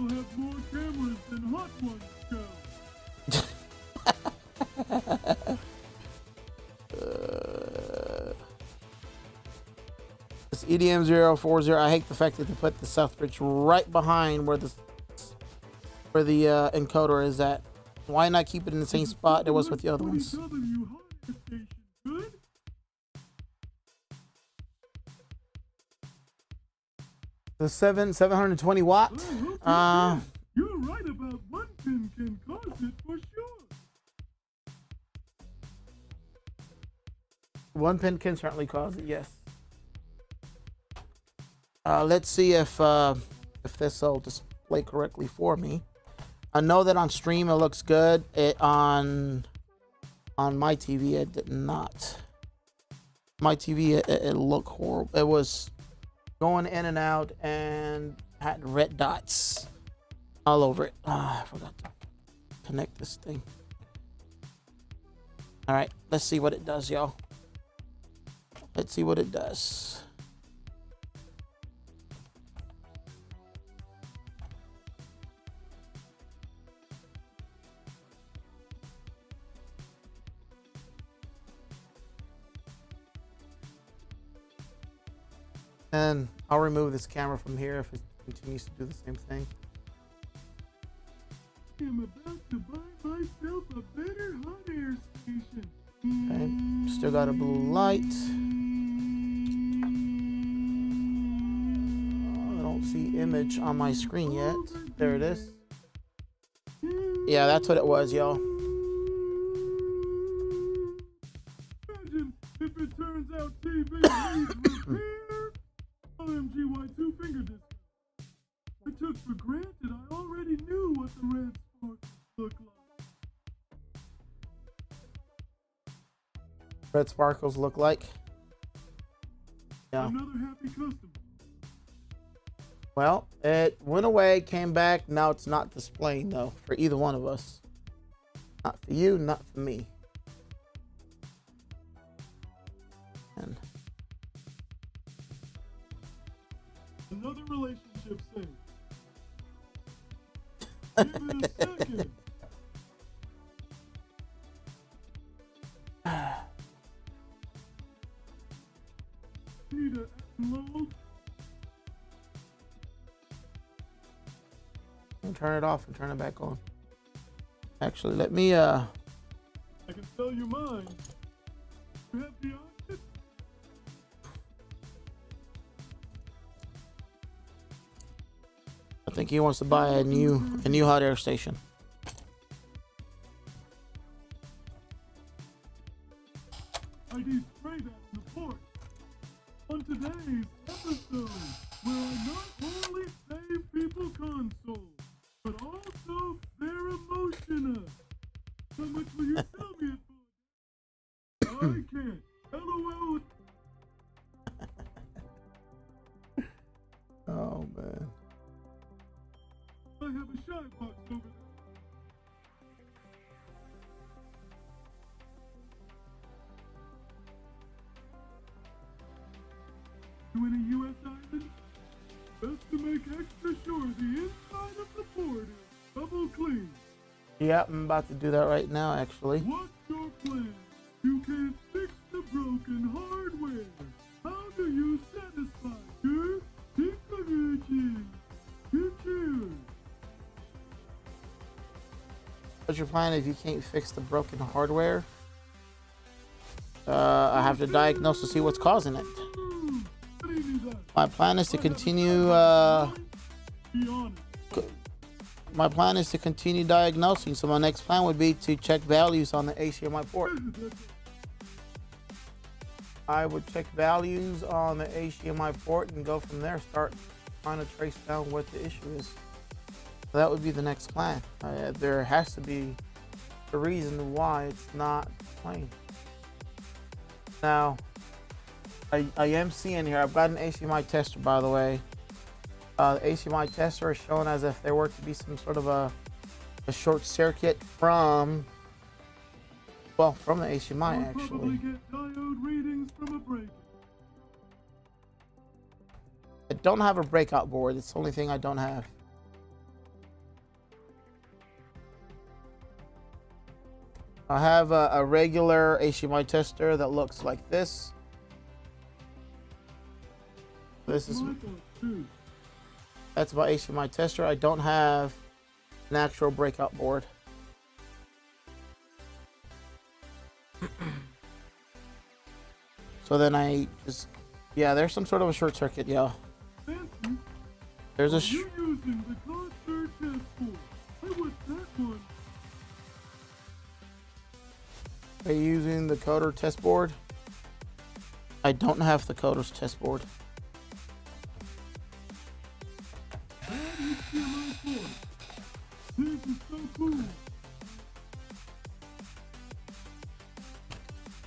This EDM 040, I hate the fact that they put the South Bridge right behind where the encoder is at. Why not keep it in the same spot that was with the other ones? The 720 watt. You're right about one pin can cause it for sure. One pin can certainly cause it, yes. Let's see if this will display correctly for me. I know that on stream it looks good. On my TV it did not. My TV it looked horrible. It was going in and out and had red dots all over it. I forgot to connect this thing. All right, let's see what it does, y'all. Let's see what it does. And I'll remove this camera from here if it continues to do the same thing. I'm about to buy myself a better hot air station. Okay, still got a blue light. I don't see image on my screen yet. There it is. Yeah, that's what it was, y'all. Imagine if it turns out TV needs repair. OMG, why two finger discount? I took for granted I already knew what the red sparks looked like. Red sparkles look like. Yeah. Another happy customer. Well, it went away, came back. Now it's not displaying though for either one of us. Not for you, not for me. And another relationship saved. Give it a second. Need to load. I'll turn it off and turn it back on. Actually, let me I can tell you mine. You have the option. I think he wants to buy a new hot air station. ID spray that support. On today's episode, where I not only save people consoles, but also their emotional. How much will you sell me it for? I can't. LOL. Oh man. I have a shy box over there. to any U.S. islands? Best to make extra sure the inside of the port is double clean. Yep, I'm about to do that right now, actually. What's your plan? You can't fix the broken hardware. How do you satisfy your encouraging? Cheers. What's your plan if you can't fix the broken hardware? I have to diagnose to see what's causing it. My plan is to continue. Be honest. My plan is to continue diagnosing. So my next plan would be to check values on the HDMI port. I would check values on the HDMI port and go from there. Start trying to trace down what the issue is. So that would be the next plan. There has to be a reason why it's not playing. Now, I am seeing here, I've got an HDMI tester, by the way. The HDMI tester is showing as if there were to be some sort of a short circuit from the HDMI, You'll probably actually. get diode readings from a break. I don't have a breakout board. It's the only thing I don't have. I have a regular HDMI tester that looks like this. This is That's my HDMI tester. I don't have an actual breakout board. So then I just, yeah, there's some sort of a short circuit, yeah. There's a You using the concert test board. I want that one. Are you using the coder test board? I don't have the coder's test board. That HDMI port. This is so cool.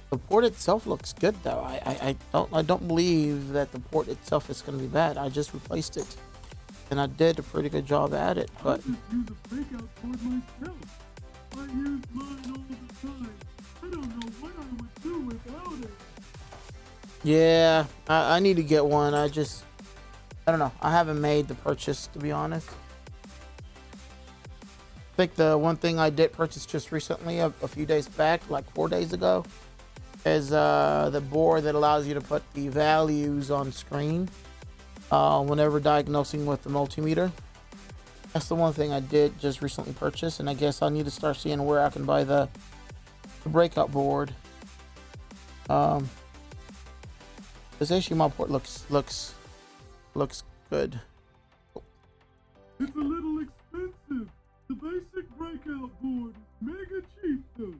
The port itself looks good though. I don't believe that the port itself is going to be bad. I just replaced it, and I did a pretty good job at it. I But just use a breakout board myself. I use mine all the time. I don't know what I would do without it. yeah, I need to get one. I don't know. I haven't made the purchase, to be honest. I think the one thing I did purchase just recently, a few days back, like 4 days ago, is the board that allows you to put the values on screen whenever diagnosing with the multimeter. That's the one thing I did just recently purchase, and I guess I need to start seeing where I can buy the breakout board. This HDMI port looks good. It's a little expensive. The basic breakout board is mega cheap though.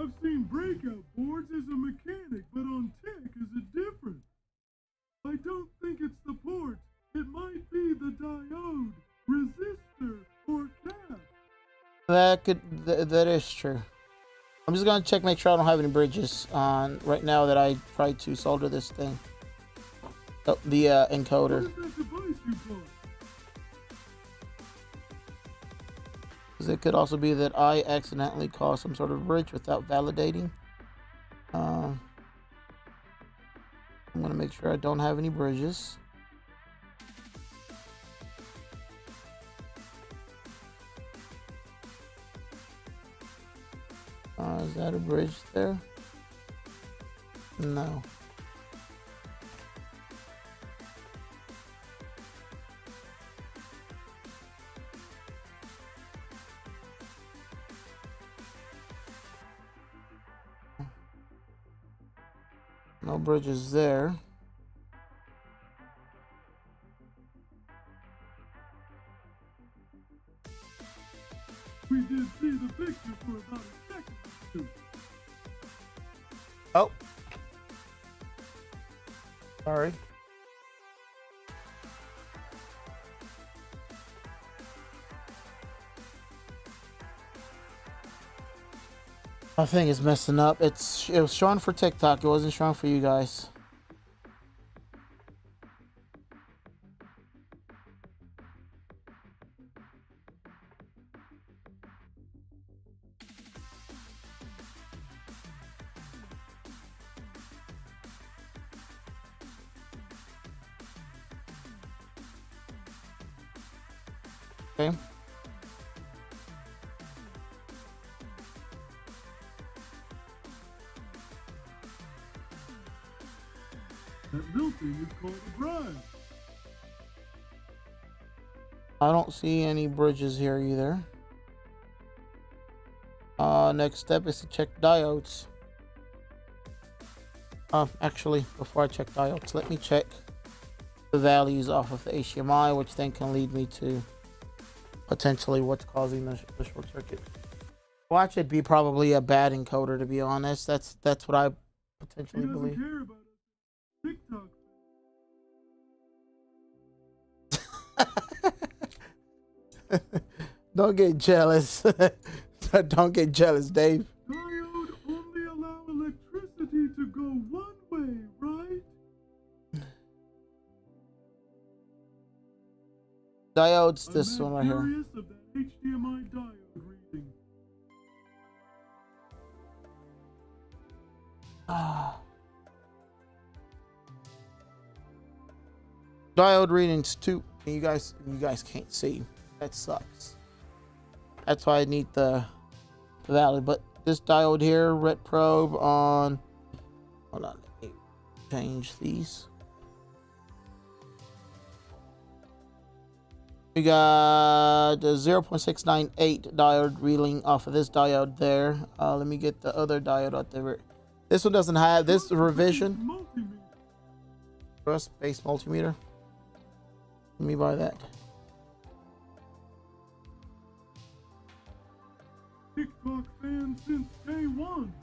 I've seen breakout boards as a mechanic, but on tech is it different? I don't think it's the port. It might be the diode, resistor, or cap. That is true. I'm just gonna check, make sure I don't have any bridges on right now that I tried to solder this thing. Oh, the encoder. What is that device you bought? Because it could also be that I accidentally caused some sort of bridge without validating. I'm gonna make sure I don't have any bridges. Is that a bridge there? No. No bridges there. We did see the picture for about a second or two. Oh. Sorry. My thing is messing up. It was showing for TikTok. It wasn't showing for you guys. Okay. That melting is called a brine. I don't see any bridges here either. Next step is to check diodes. Actually, before I check diodes, let me check the values off of the HDMI, which then can lead me to potentially what's causing the short circuit. Watch it be probably a bad encoder, to be honest. That's what I He potentially doesn't believe. care about us. TikTok. Don't get jealous. Don't get jealous, Dave. Diode only allow electricity to go one way, right? Diodes, this one right here. I'm curious of that HDMI diode reading. Diode readings 2. You guys can't see. That sucks. That's why I need the value. But this diode here, red probe on. Hold on, let me change these. We got the 0.698 diode reading off of this diode there. Let me get the other diode out there. This one doesn't have this revision. Multimeter. Trust-based multimeter. Let me buy that. TikTok fan since day one.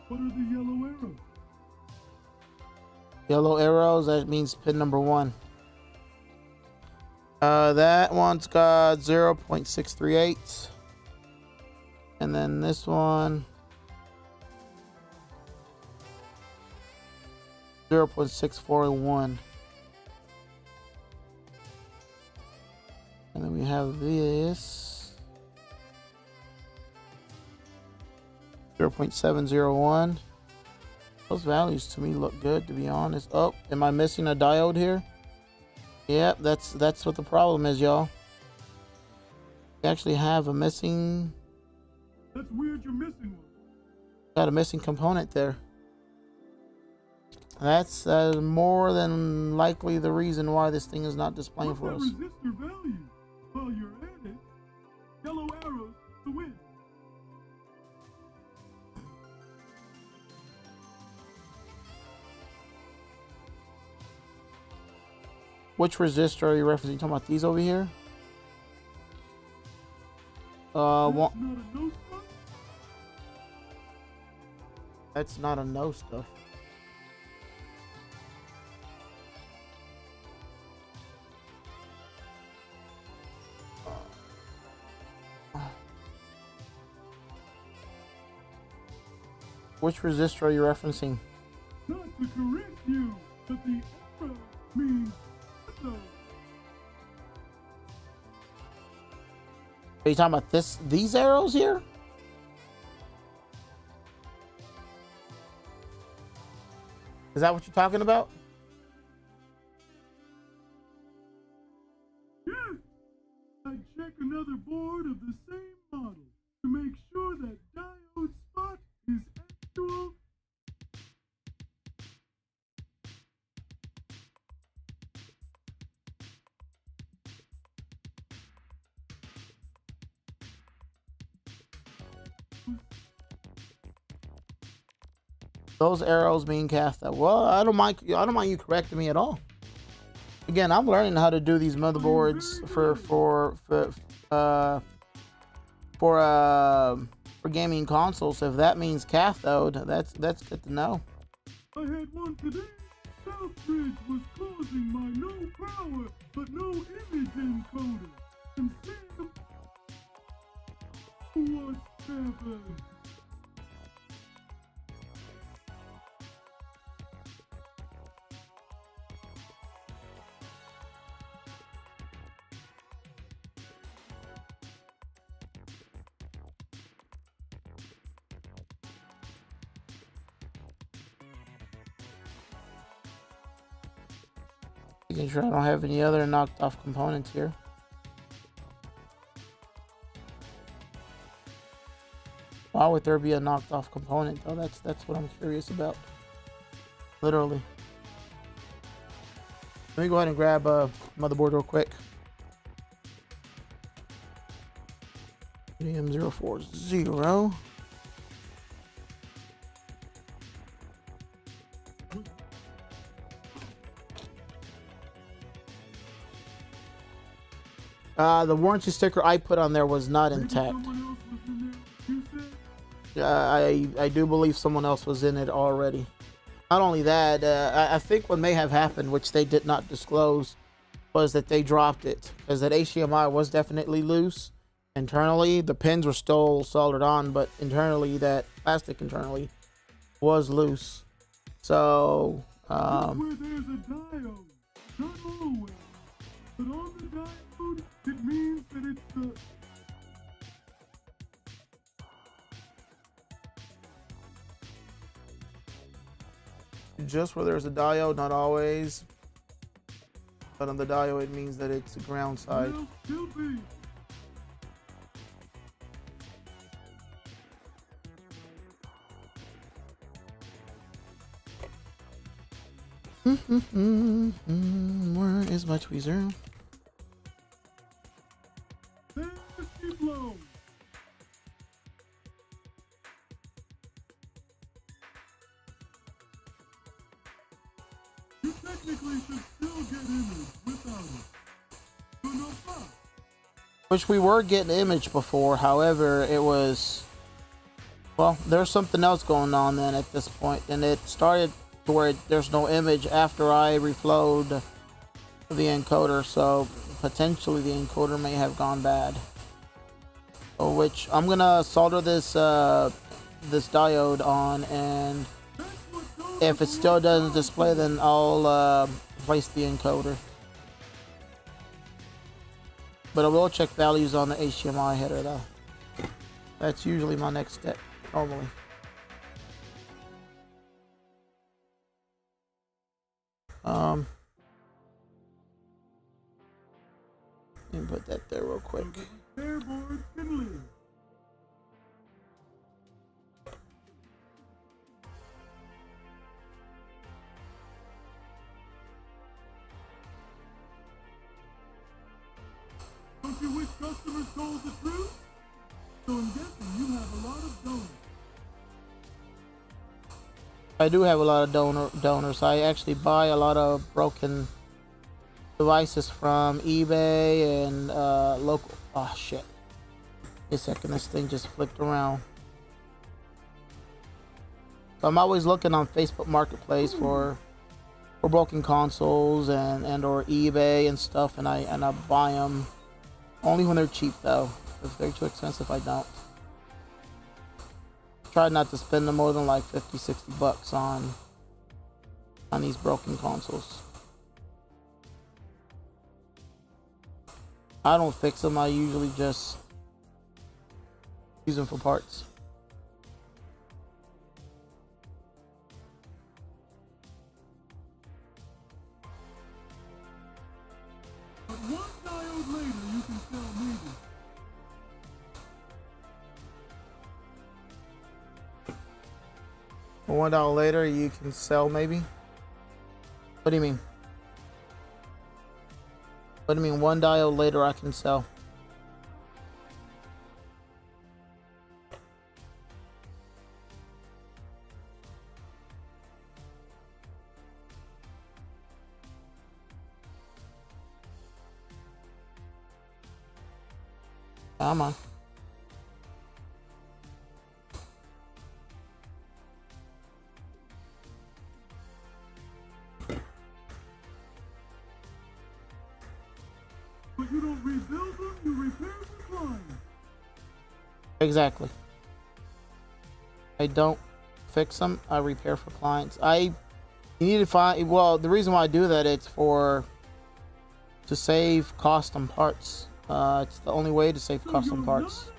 What are the yellow arrows? Yellow arrows, that means pin number 1. That one's got 0.638. And then this one 0.641. And then we have this 0.701. Those values to me look good, to be honest. Oh, am I missing a diode here? Yep, that's what the problem is, y'all. We actually have a missing. That's weird, you're missing one. Got a missing component there. That's more than likely the reason why this thing is not displaying for us. What's that resistor value? While you're at it, yellow arrows to win. Which resistor are you referencing? Talking about these over here? That's One. not a no spot? That's not a no stuff. Which resistor are you referencing? Not to correct you, but the arrow means no. Are you talking about these arrows here? Is that what you're talking about? Yes! I'd check another board of the same model to make sure that diode spot is actual. Those arrows mean cathode. Well, I don't mind you correcting me at all. Again, I'm learning how to do these motherboards for gaming consoles. If that means cathode, that's good to know. I had one today. Southbridge was causing my no power but no image encoder. And Sam, what's happened? Making sure I don't have any other knocked off components here. Why would there be a knocked off component though? That's what I'm curious about. Literally. Let me go ahead and grab a motherboard real quick. M040. The warranty sticker I put on there was not intact. I do believe someone else was in it already. Not only that, I think what may have happened, which they did not disclose, was that they dropped it. Because that HDMI was definitely loose. Internally, the pins were still soldered on, but internally, that plastic internally was loose. So, Where there's a diode, not always, but on the diode, it means that it's the... just where there's a diode, not always. But on the diode, it means that it's the ground side. Well, still be. Where is my tweezer? There's the blow. You technically should still get image without it. So no problem. Which we were getting image before, however, it was... well, there's something else going on then at this point, and it started to where there's no image after I reflowed the encoder, so potentially the encoder may have gone bad. Which I'm gonna solder this this diode on, and if it still doesn't display, then I'll replace the encoder. But I will check values on the HDMI header though. That's usually my next step normally. Let me put that there real quick. Airboards can live. Don't you wish customers told the truth? So I'm guessing you have a lot of donors. I do have a lot of donors. I actually buy a lot of broken devices from eBay and local. Oh shit! Wait a second, this thing just flipped around. So I'm always looking on Facebook Marketplace for broken consoles and or eBay and stuff, and I buy them only when they're cheap though. If they're too expensive, I don't. Try not to spend no more than like 50-60 bucks on these broken consoles. I don't fix them, I usually just use them for parts. But one diode later you can sell maybe. $1 later you can sell maybe? What do you mean? What do you mean one diode later I can sell? Come on. But you don't rebuild them, you repair for clients. Exactly. I don't fix them, I repair for clients. You need to find, well, the reason why I do that, it's to save cost on parts. It's the only way to save cost on parts.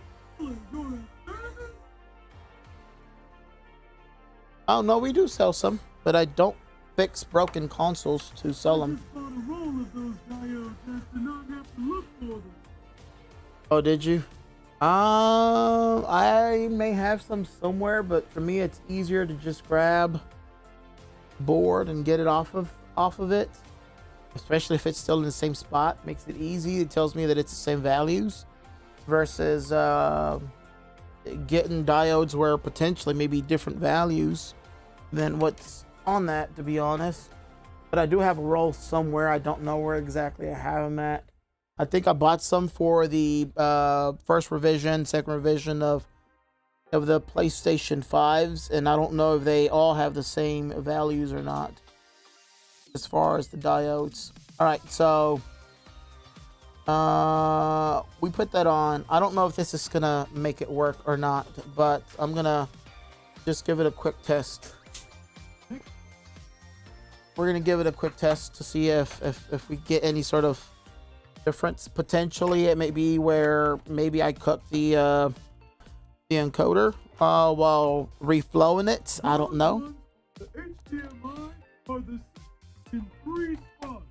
Oh no, we do sell some, but I don't fix broken consoles to sell them. Oh, did you? I may have some somewhere, but for me, it's easier to just grab board and get it off of it, especially if it's still in the same spot. Makes it easy. It tells me that it's the same values versus getting diodes where potentially maybe different values than what's on that, to be honest. But I do have a roll somewhere. I don't know where exactly I have them at. I think I bought some for the first revision, second revision of the PlayStation 5s, and I don't know if they all have the same values or not as far as the diodes. All right, so we put that on. I don't know if this is gonna make it work or not, but I'm gonna just give it a quick test. We're gonna give it a quick test to see if we get any sort of difference. Potentially it may be where maybe I cook the encoder while reflowing it. I don't know. The HDMI are in 3 spots.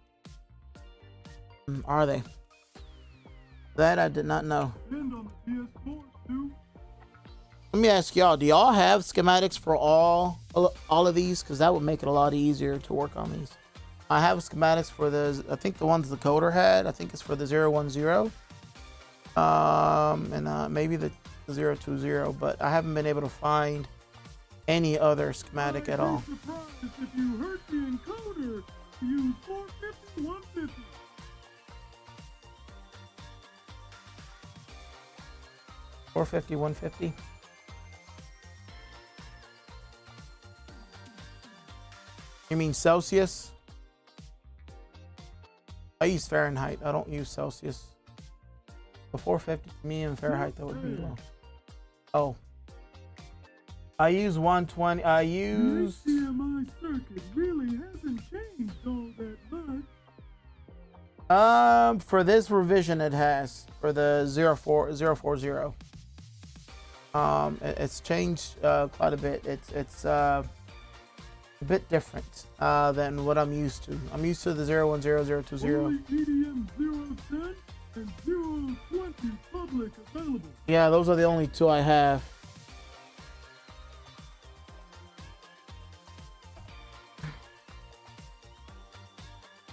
Are they? That I did not know. And on the PS4 too. Let me ask y'all, do y'all have schematics for all of these? Because that would make it a lot easier to work on these. I have schematics for the, I think the ones the coder had, I think it's for the 010. And maybe the 020, but I haven't been able to find any other schematic at all. I'd be surprised if you hurt the encoder to use 450, 150. 450, 150. You mean Celsius? I use Fahrenheit. I don't use Celsius. The 450 to me in Fahrenheit, that would be low. Oh. I use 120. I use. The HDMI circuit really hasn't changed all that much. For this revision, it has. For the 040. It's changed quite a bit. It's a bit different than what I'm used to. I'm used to the 010, 020. Only EDM 010 and 020 public available. Yeah, those are the only two I have.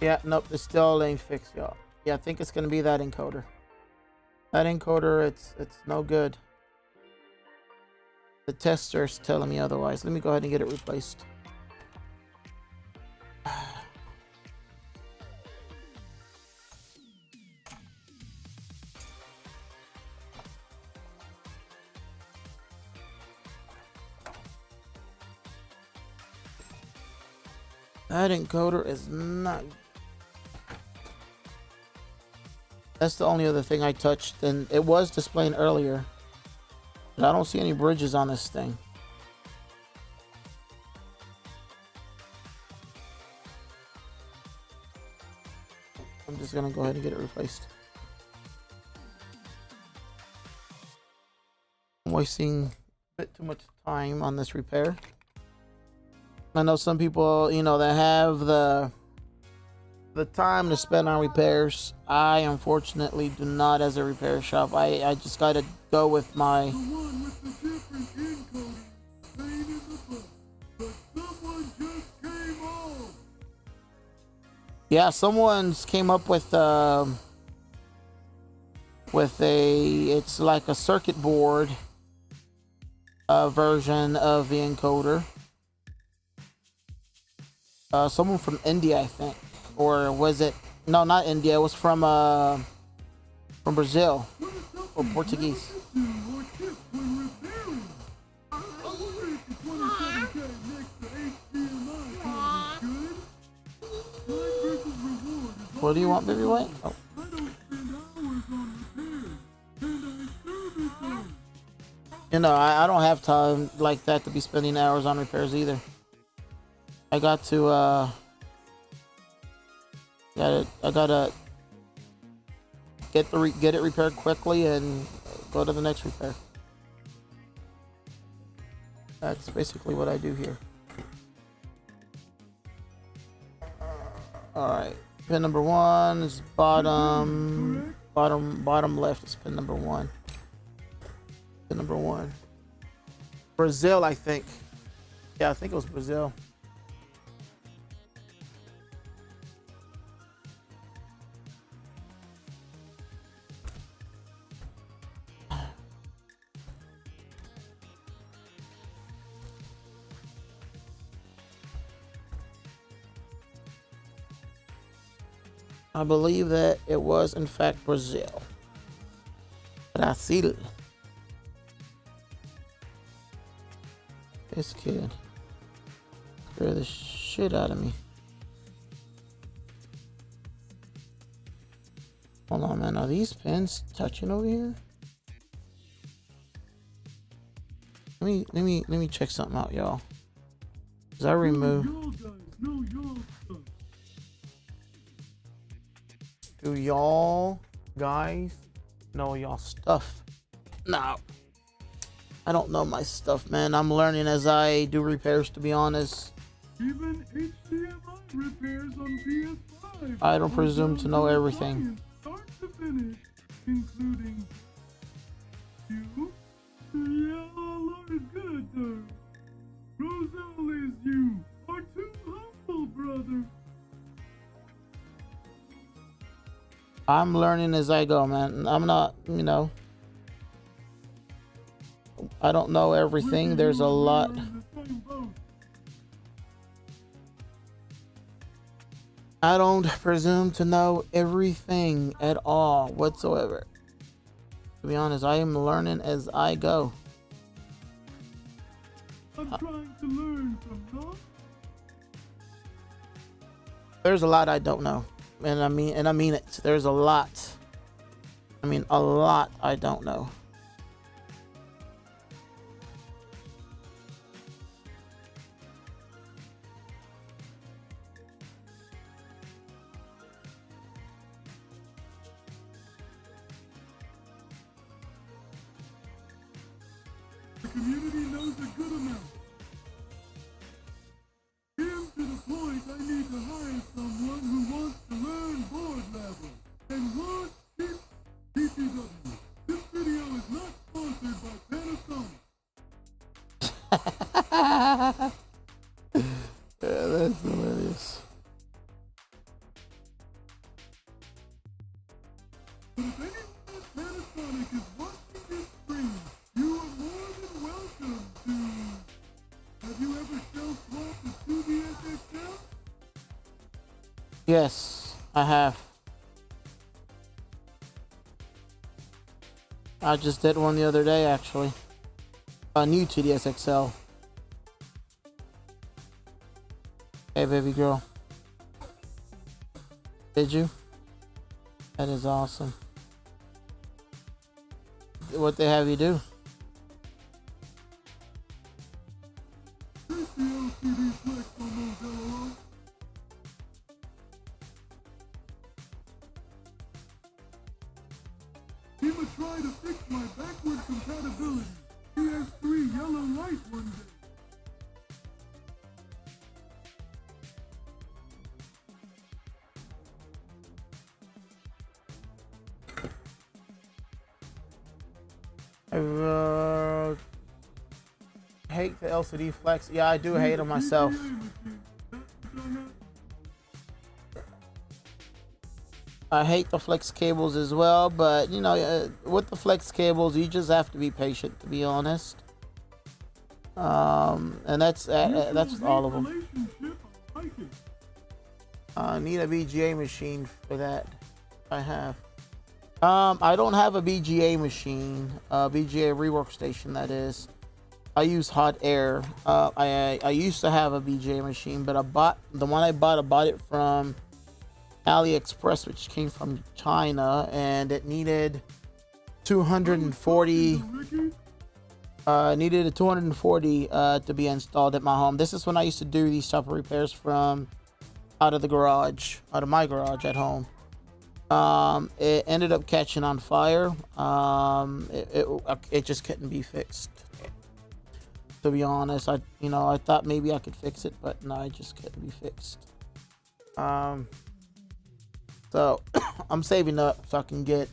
Yeah, nope, it still ain't fixed, y'all. Yeah, I think it's gonna be that encoder. That encoder, it's no good. The tester's telling me otherwise. Let me go ahead and get it replaced. That encoder is not. That's the only other thing I touched, and it was displaying earlier. But I don't see any bridges on this thing. I'm just gonna go ahead and get it replaced. I'm wasting a bit too much time on this repair. I know some people, you know, that have the time to spend on repairs. I unfortunately do not as a repair shop. I just gotta go with my. The one with the different encoding, pain in the butt, but someone just came on. Yeah, someone's came up with a. It's like a circuit board version of the encoder. Someone from India, I think, or was it? No, not India. It was from Brazil or Portuguese. What do you want, baby white? Oh. You know, I don't have time like that to be spending hours on repairs either. I got to I gotta get it repaired quickly and go to the next repair. That's basically what I do here. All right, pin number 1 is bottom. Bottom left is pin number 1. Pin number 1. Brazil, I think. Yeah, I think it was Brazil. I believe that it was, in fact, Brazil. Brazil. This kid scared the shit out of me. Hold on, man. Are these pins touching over here? Let me check something out, y'all. Cause I remove. Do y'all guys know y'all stuff? No. I don't know my stuff, man. I'm learning as I do repairs, to be honest. Even HDMI repairs on PS5. I don't presume to know everything. Start to finish, including you. Yeah, Lord is good, though. Rosales, you are too humble, brother. I'm learning as I go, man. I'm not, I don't know everything. There's a lot. I don't presume to know everything at all whatsoever. To be honest, I am learning as I go. I'm trying to learn from them. There's a lot I don't know. And I mean it. There's a lot. I mean, a lot I don't know. The community knows a good amount. Came to the point I need to hire someone who wants to learn board level and wants cheap DPW. This video is not sponsored by Panasonic. Yeah, that's hilarious. But if anyone at Panasonic is watching this stream, you are more than welcome to... Have you ever shelf swapped a 2DS XL? Yes, I have. I just did one the other day, actually. A new TDS XL. Hey, baby girl. Did you? That is awesome. What they have you do? Here's the LCD Flex on those LOL. I'ma try to fix my backward compatibility. PS3 yellow light one day. I hate the LCD Flex. Yeah, I do hate them myself. I hate the flex cables as well, but with the flex cables, you just have to be patient, to be honest. And that's all of them. I need a VGA machine for that. I have. I don't have a VGA machine, VGA rework station, that is. I use hot air. I used to have a VGA machine, but I bought it from AliExpress, which came from China, and it needed 240. Needed a 240 to be installed at my home. This is when I used to do these type of repairs from out of my garage at home. It ended up catching on fire. It just couldn't be fixed. To be honest, I thought maybe I could fix it, but no, it just couldn't be fixed. So I'm saving up so I can get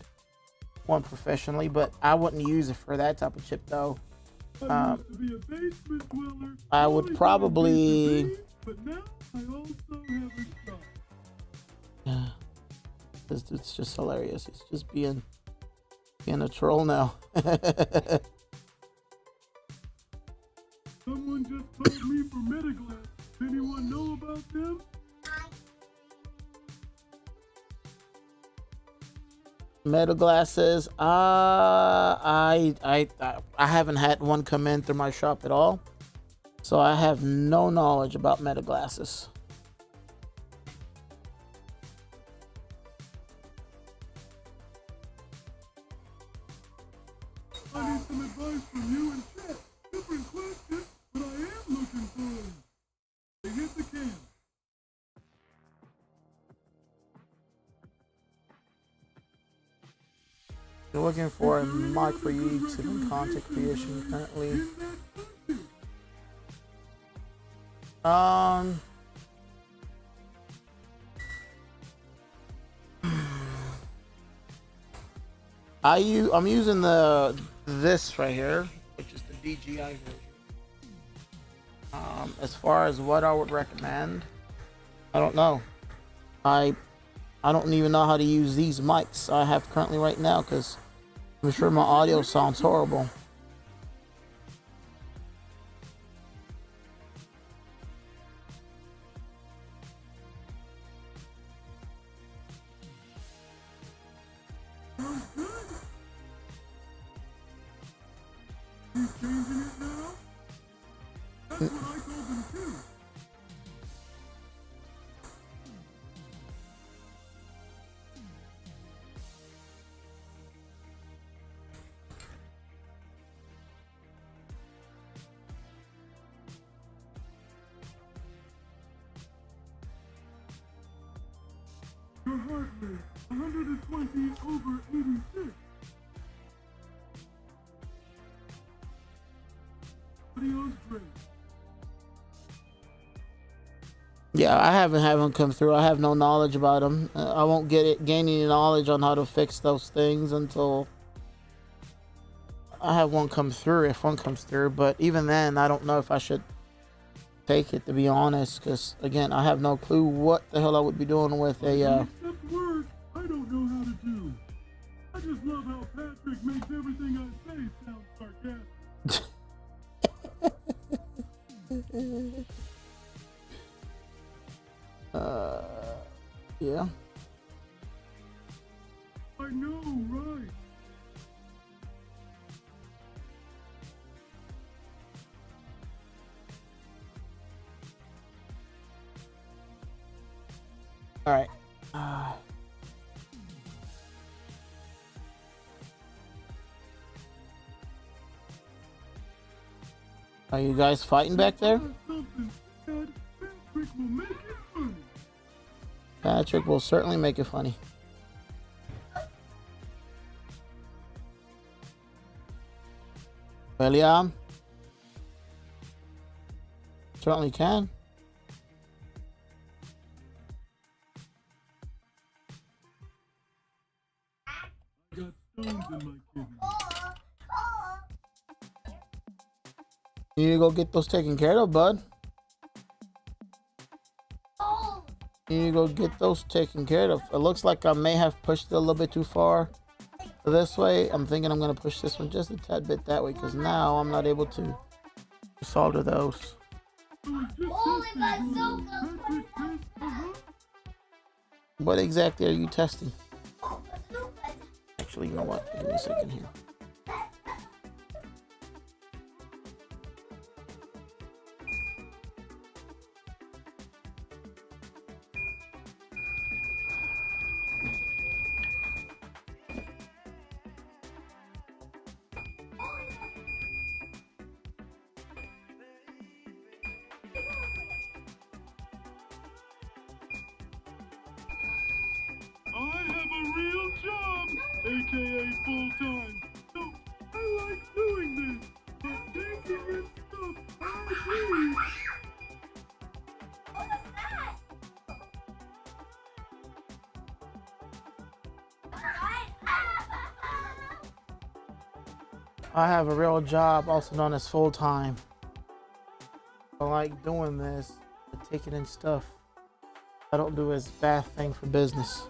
one professionally, but I wouldn't use it for that type of chip though. I used to be a basement dweller. I would always probably. wanted to be, but now I also have a shop. Yeah, it's just hilarious. He's just being a troll now. Someone just told me for Metaglass. Does anyone know about them? Meta glasses. I haven't had one come in through my shop at all, so I have no knowledge about meta glasses. I need some advice from you and chat. Different questions, but I am looking for them. They hit the can. You're looking for a mic for YouTube and content creation currently. I'm using this right here, which is the DJI version. As far as what I would recommend, I don't know. I don't even know how to use these mics I have currently right now because I'm sure my audio sounds horrible. He's changing it now? That's what I told him too. Your heart rate, 120/86. Audio's great. Yeah, I haven't had them come through. I have no knowledge about them. I won't gain any knowledge on how to fix those things until I have one come through, if one comes through. But even then, I don't know if I should take it, to be honest, because again, I have no clue what the hell I would be doing with a Except words I don't know how to do. I just love how Patrick makes everything I say sound sarcastic. yeah. I know, right? All right. Are you guys fighting back there? Something said Patrick will make it funny. Patrick will certainly make it funny. Well, yeah. Certainly can. I got stones in my kidney. You need to go get those taken care of, bud. You need to go get those taken care of. It looks like I may have pushed it a little bit too far this way. I'm thinking I'm going to push this one just a tad bit that way because now I'm not able to solder those. What exactly are you testing? Actually, you know what? Give me a second here. I have a real job, aka full-time. So I like doing this, but taking this stuff I need. I have a real job, also known as full-time. I like doing this, but taking in stuff I don't do as bad thing for business.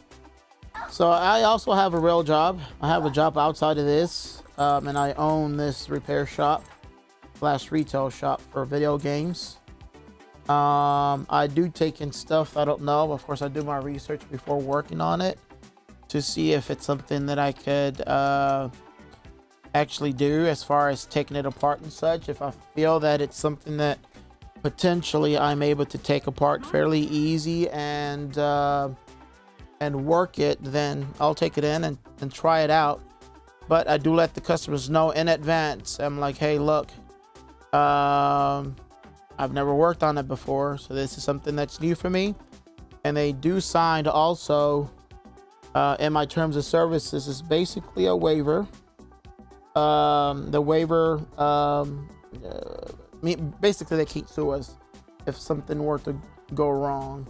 So I also have a real job. I have a job outside of this, and I own this repair shop / retail shop for video games. I do take in stuff I don't know. Of course, I do my research before working on it to see if it's something that I could actually do as far as taking it apart and such. If I feel that it's something that potentially I'm able to take apart fairly easy and work it, then I'll take it in and try it out. But I do let the customers know in advance. I'm like, hey, look, I've never worked on it before, so this is something that's new for me. And they do sign also in my terms of services is basically a waiver. The waiver, basically they can't sue us if something were to go wrong.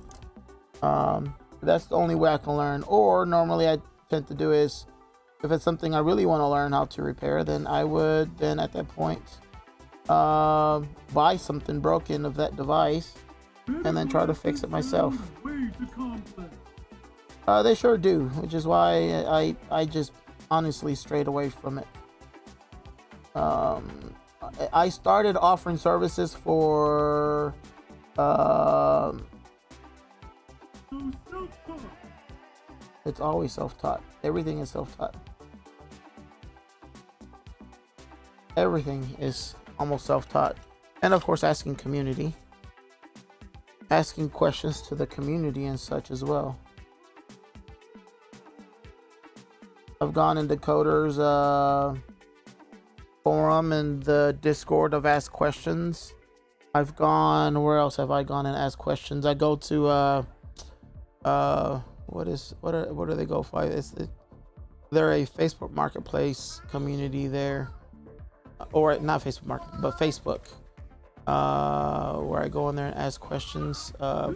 That's the only way I can learn. Or normally I tend to do is, if it's something I really want to learn how to repair, then I would then at that point buy something broken of that device and then try to fix it myself. They sure do, which is why I just honestly strayed away from it. I started offering services for it's always self-taught. Everything is self-taught. Everything is almost self-taught. And of course, asking questions to the community and such as well. I've gone into Coders forum and the Discord. I've asked questions. I've gone, where else have I gone and asked questions? I go to what do they go for? They're a Facebook Marketplace community there, or not Facebook Market, but Facebook, where I go in there and ask questions. Let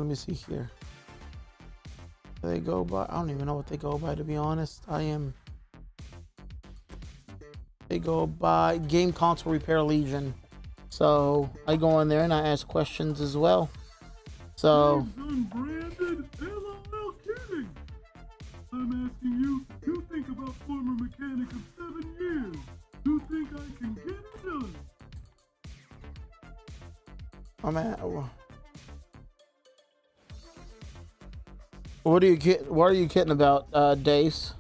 me see here. They go by, I don't even know what they go by, to be honest. They go by Game Console Repair Legion. So I go in there and I ask questions as well. So Unbranded LOL kidding. I'm asking you, you think about former mechanic of 7 years. You think I can get it done? I'm at, what are you kidding about, Dace?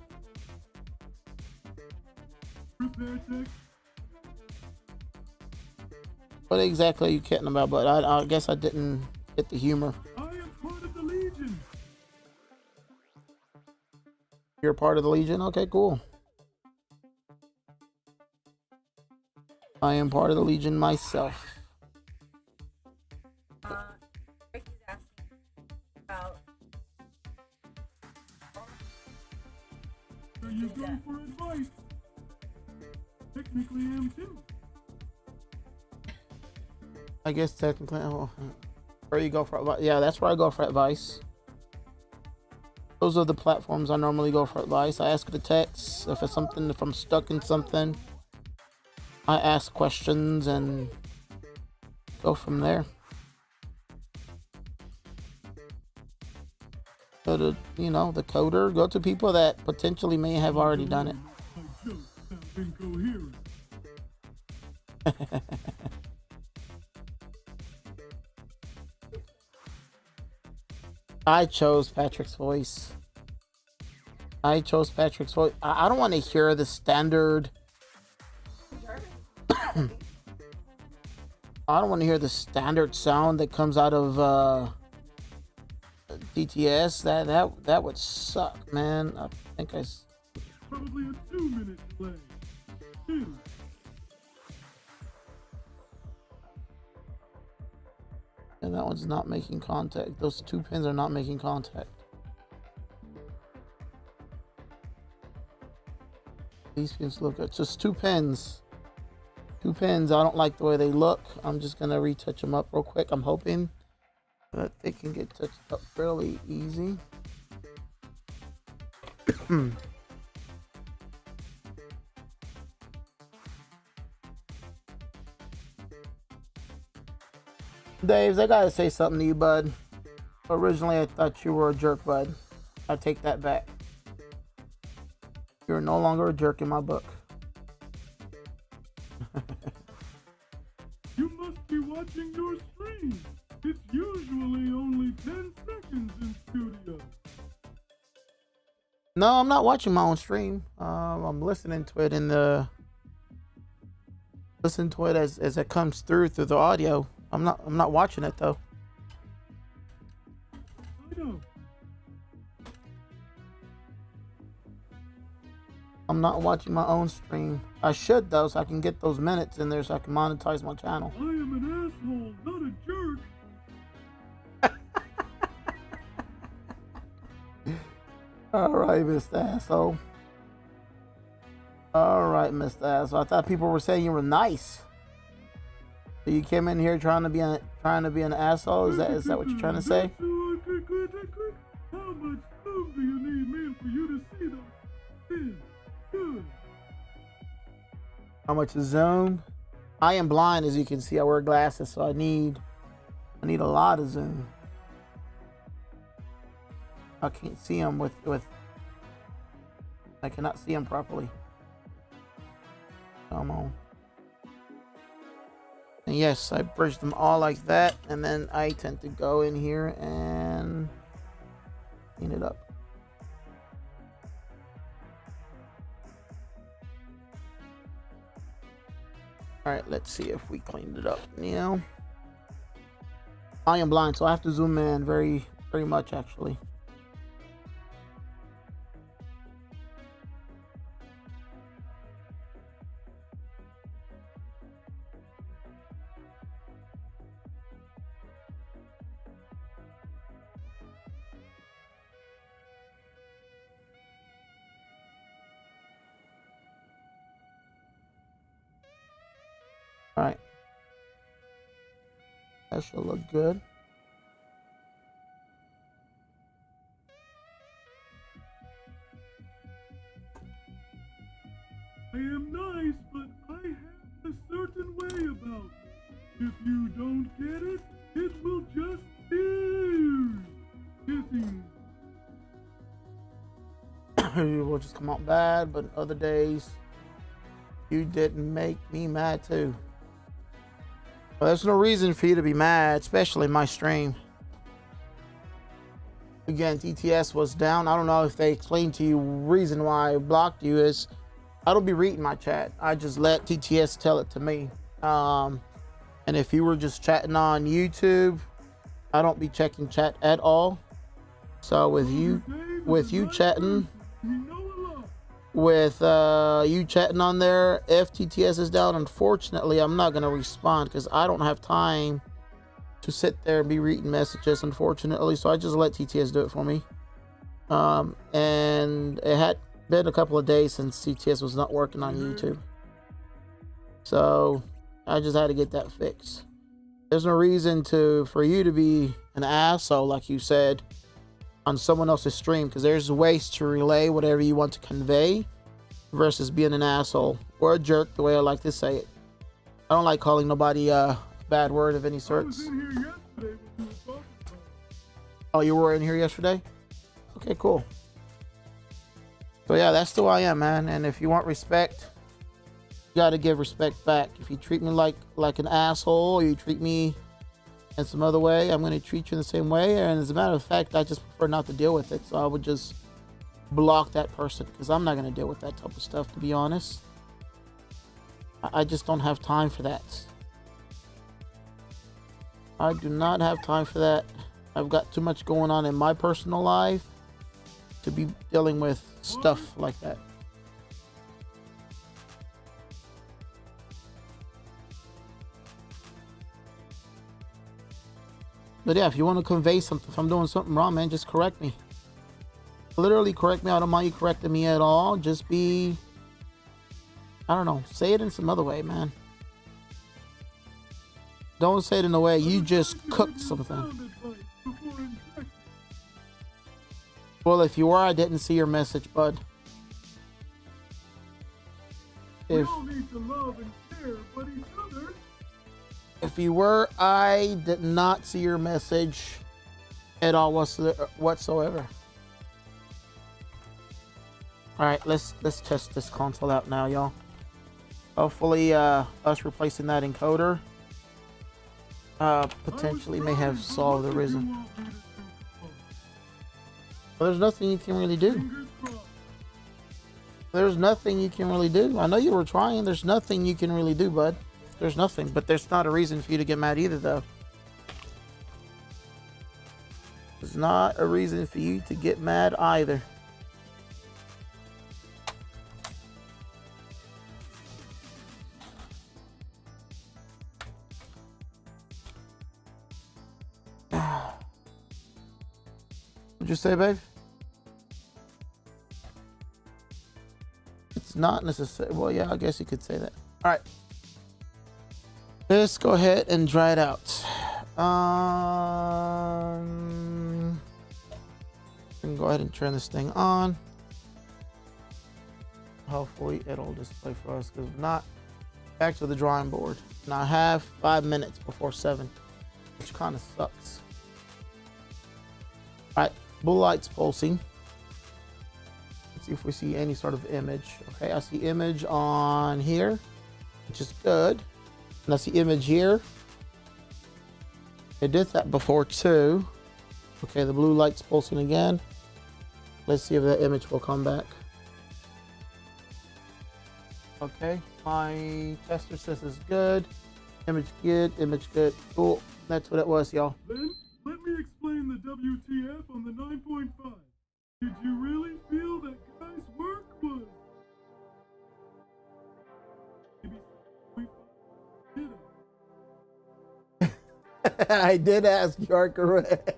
Repair tech. What exactly are you kidding about? But I guess I didn't get the humor. I am part of the Legion. You're part of the Legion? Okay, cool. I am part of the Legion myself. Ricky's asking about. So you go for advice. Technically am too. I guess technically, where you go for advice? Yeah, that's where I go for advice. Those are the platforms I normally go for advice. I ask the text if it's something, if I'm stuck in something. I ask questions and go from there. Go to, the coder. Go to people that potentially may have already done it. My jokes sound incoherent. I chose Patrick's voice. I don't want to hear the standard. I don't want to hear the standard sound that comes out of DTS. That would suck, man. I think Probably a 2-minute delay. 2. And that one's not making contact. Those 2 pins are not making contact. These pins look good. Just 2 pins. 2 pins. I don't like the way they look. I'm just gonna retouch them up real quick. I'm hoping that they can get touched up fairly easy. Daves, I gotta say something to you, bud. Originally, I thought you were a jerk, bud. I take that back. You're no longer a jerk in my book. You must be watching your stream. It's usually only 10 seconds in studio. No, I'm not watching my own stream. I'm listening to it as it comes through the audio. I'm not watching it though. I know. I'm not watching my own stream. I should though, so I can get those minutes in there so I can monetize my channel. I am an asshole, not a jerk. All right, Mr. Asshole. All right, Mr. Asshole. I thought people were saying you were nice. So you came in here trying to be an asshole. Is that what you're trying to say? How much zoom do you need me for you to see those things? Good. How much is zoom? I am blind, as you can see. I wear glasses, so I need a lot of zoom. I can't see them with I cannot see them properly. Come on. And yes, I bridge them all like that, and then I tend to go in here and clean it up. All right, let's see if we cleaned it up now. I am blind, so I have to zoom in very much actually. All right, that should look good. I am nice, but I have a certain way about it. If you don't get it, it will just hitting. It will just come out bad, but other days you didn't make me mad too. Well, there's no reason for you to be mad, especially my stream. Again, TTS was down. I don't know if they explained to you reason why I blocked you is I don't be reading my chat. I just let TTS tell it to me. And if you were just chatting on YouTube, I don't be checking chat at all. So with you chatting, you chatting on there, if TTS is down, unfortunately, I'm not going to respond because I don't have time to sit there and be reading messages, unfortunately. So I just let TTS do it for me. And it had been a couple of days since TTS was not working on YouTube. So I just had to get that fixed. There's no reason for you to be an asshole, like you said, on someone else's stream, because there's ways to relay whatever you want to convey versus being an asshole or a jerk, the way I like to say it. I don't like calling nobody a bad word of any sorts. Oh, you were in here yesterday? Okay, cool. So yeah, that's the way I am, man. And if you want respect, you gotta give respect back. If you treat me like an asshole, or you treat me in some other way, I'm gonna treat you in the same way. And as a matter of fact, I just prefer not to deal with it. So I would just block that person because I'm not gonna deal with that type of stuff, to be honest. I just don't have time for that. I do not have time for that. I've got too much going on in my personal life to be dealing with stuff like that. But yeah, if you want to convey something, if I'm doing something wrong, man, just correct me. Literally correct me. I don't mind you correcting me at all. Just be, I don't know, say it in some other way, man. Don't say it in a way you just cooked something. Well, if you were, I didn't see your message, bud. We If all need to love and care about each other. if you were, I did not see your message at all whatsoever. All right, let's test this console out now, y'all. Hopefully, us replacing that encoder potentially may have solved the reason. Well, there's nothing you can really do. There's nothing you can really do. I know you were trying. There's nothing you can really do, bud. There's nothing. But there's not a reason for you to get mad either, though. There's not a reason for you to get mad either. What'd you say, babe? It's not necessary. Well, yeah, I guess you could say that. All right. Let's go ahead and dry it out. We can go ahead and turn this thing on. Hopefully it'll display for us, because if not, back to the drawing board. And I have 5 minutes before 7, which kind of sucks. All right, blue light's pulsing. Let's see if we see any sort of image. Okay, I see image on here, which is good. And I see image here. It did that before too. Okay, the blue light's pulsing again. Let's see if that image will come back. Okay, my tester says it's good. Image good, image good. Cool. That's what it was, y'all. Then, let me explain the WTF on the 9.5. Did you really feel that guy's work was? Maybe we did it. I did ask, you are correct.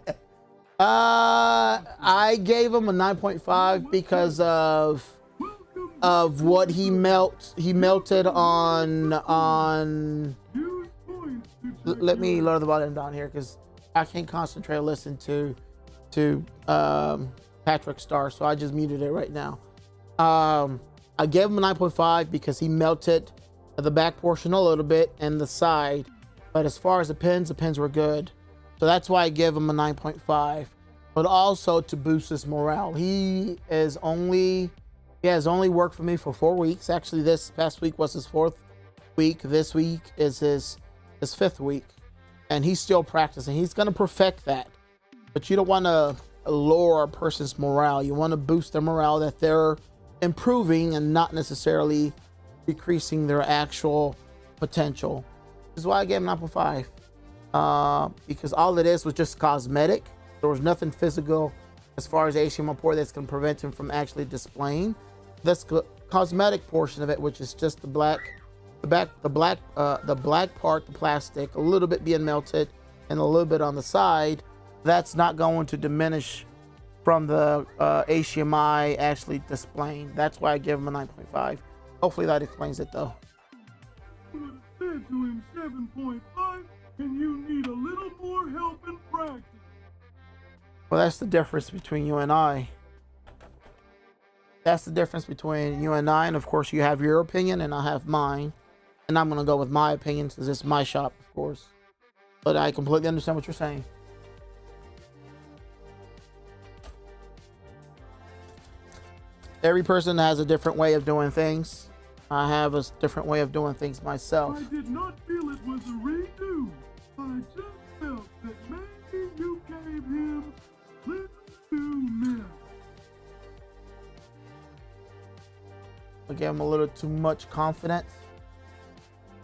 I gave him a 9.5 because of what he melted on. Let me lower the volume down here because I can't concentrate and listen to Patrick Star, so I just muted it right now. I gave him a 9.5 because he melted the back portion a little bit and the side, but as far as the pins were good, so that's why I gave him a 9.5. But also to boost his morale. He has only worked for me for 4 weeks. Actually, this past week was his 4th week. This week is his 5th week, and he's still practicing. He's going to perfect that. But you don't want to lower a person's morale. You want to boost their morale, that they're improving and not necessarily decreasing their actual potential. This is why I gave him 9.5. Because all it is was just cosmetic. There was nothing physical as far as HDMI port that's going to prevent him from actually displaying. That's the cosmetic portion of it, which is just the black part, the plastic, a little bit being melted and a little bit on the side. That's not going to diminish from the HDMI actually displaying. That's why I give him a 9.5. Hopefully that explains it though. You would have said to him 7.5, and you need a little more help in practice. Well, that's the difference between you and I. That's the difference between you and I. And of course, you have your opinion and I have mine. And I'm going to go with my opinion since it's my shop, of course. But I completely understand what you're saying. Every person has a different way of doing things. I have a different way of doing things myself. I did not feel it was a redo. I just felt that maybe you gave him little too much. I gave him a little too much confidence.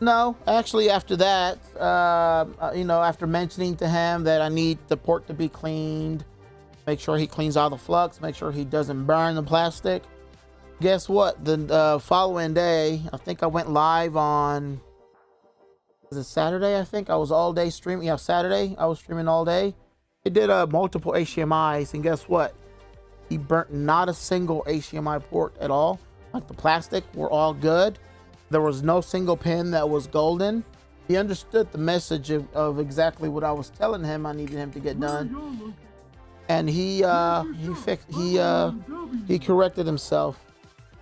No, actually, after that, after mentioning to him that I need the port to be cleaned, make sure he cleans all the flux, make sure he doesn't burn the plastic. Guess what? The following day, I think I went live on, was it Saturday? I think I was all day streaming. Yeah, Saturday, I was streaming all day. It did multiple HDMIs, and guess what? He burnt not a single HDMI port at all. Like the plastic were all good. There was no single pin that was golden. He understood the message of exactly what I was telling him I needed him to get done. and he corrected himself.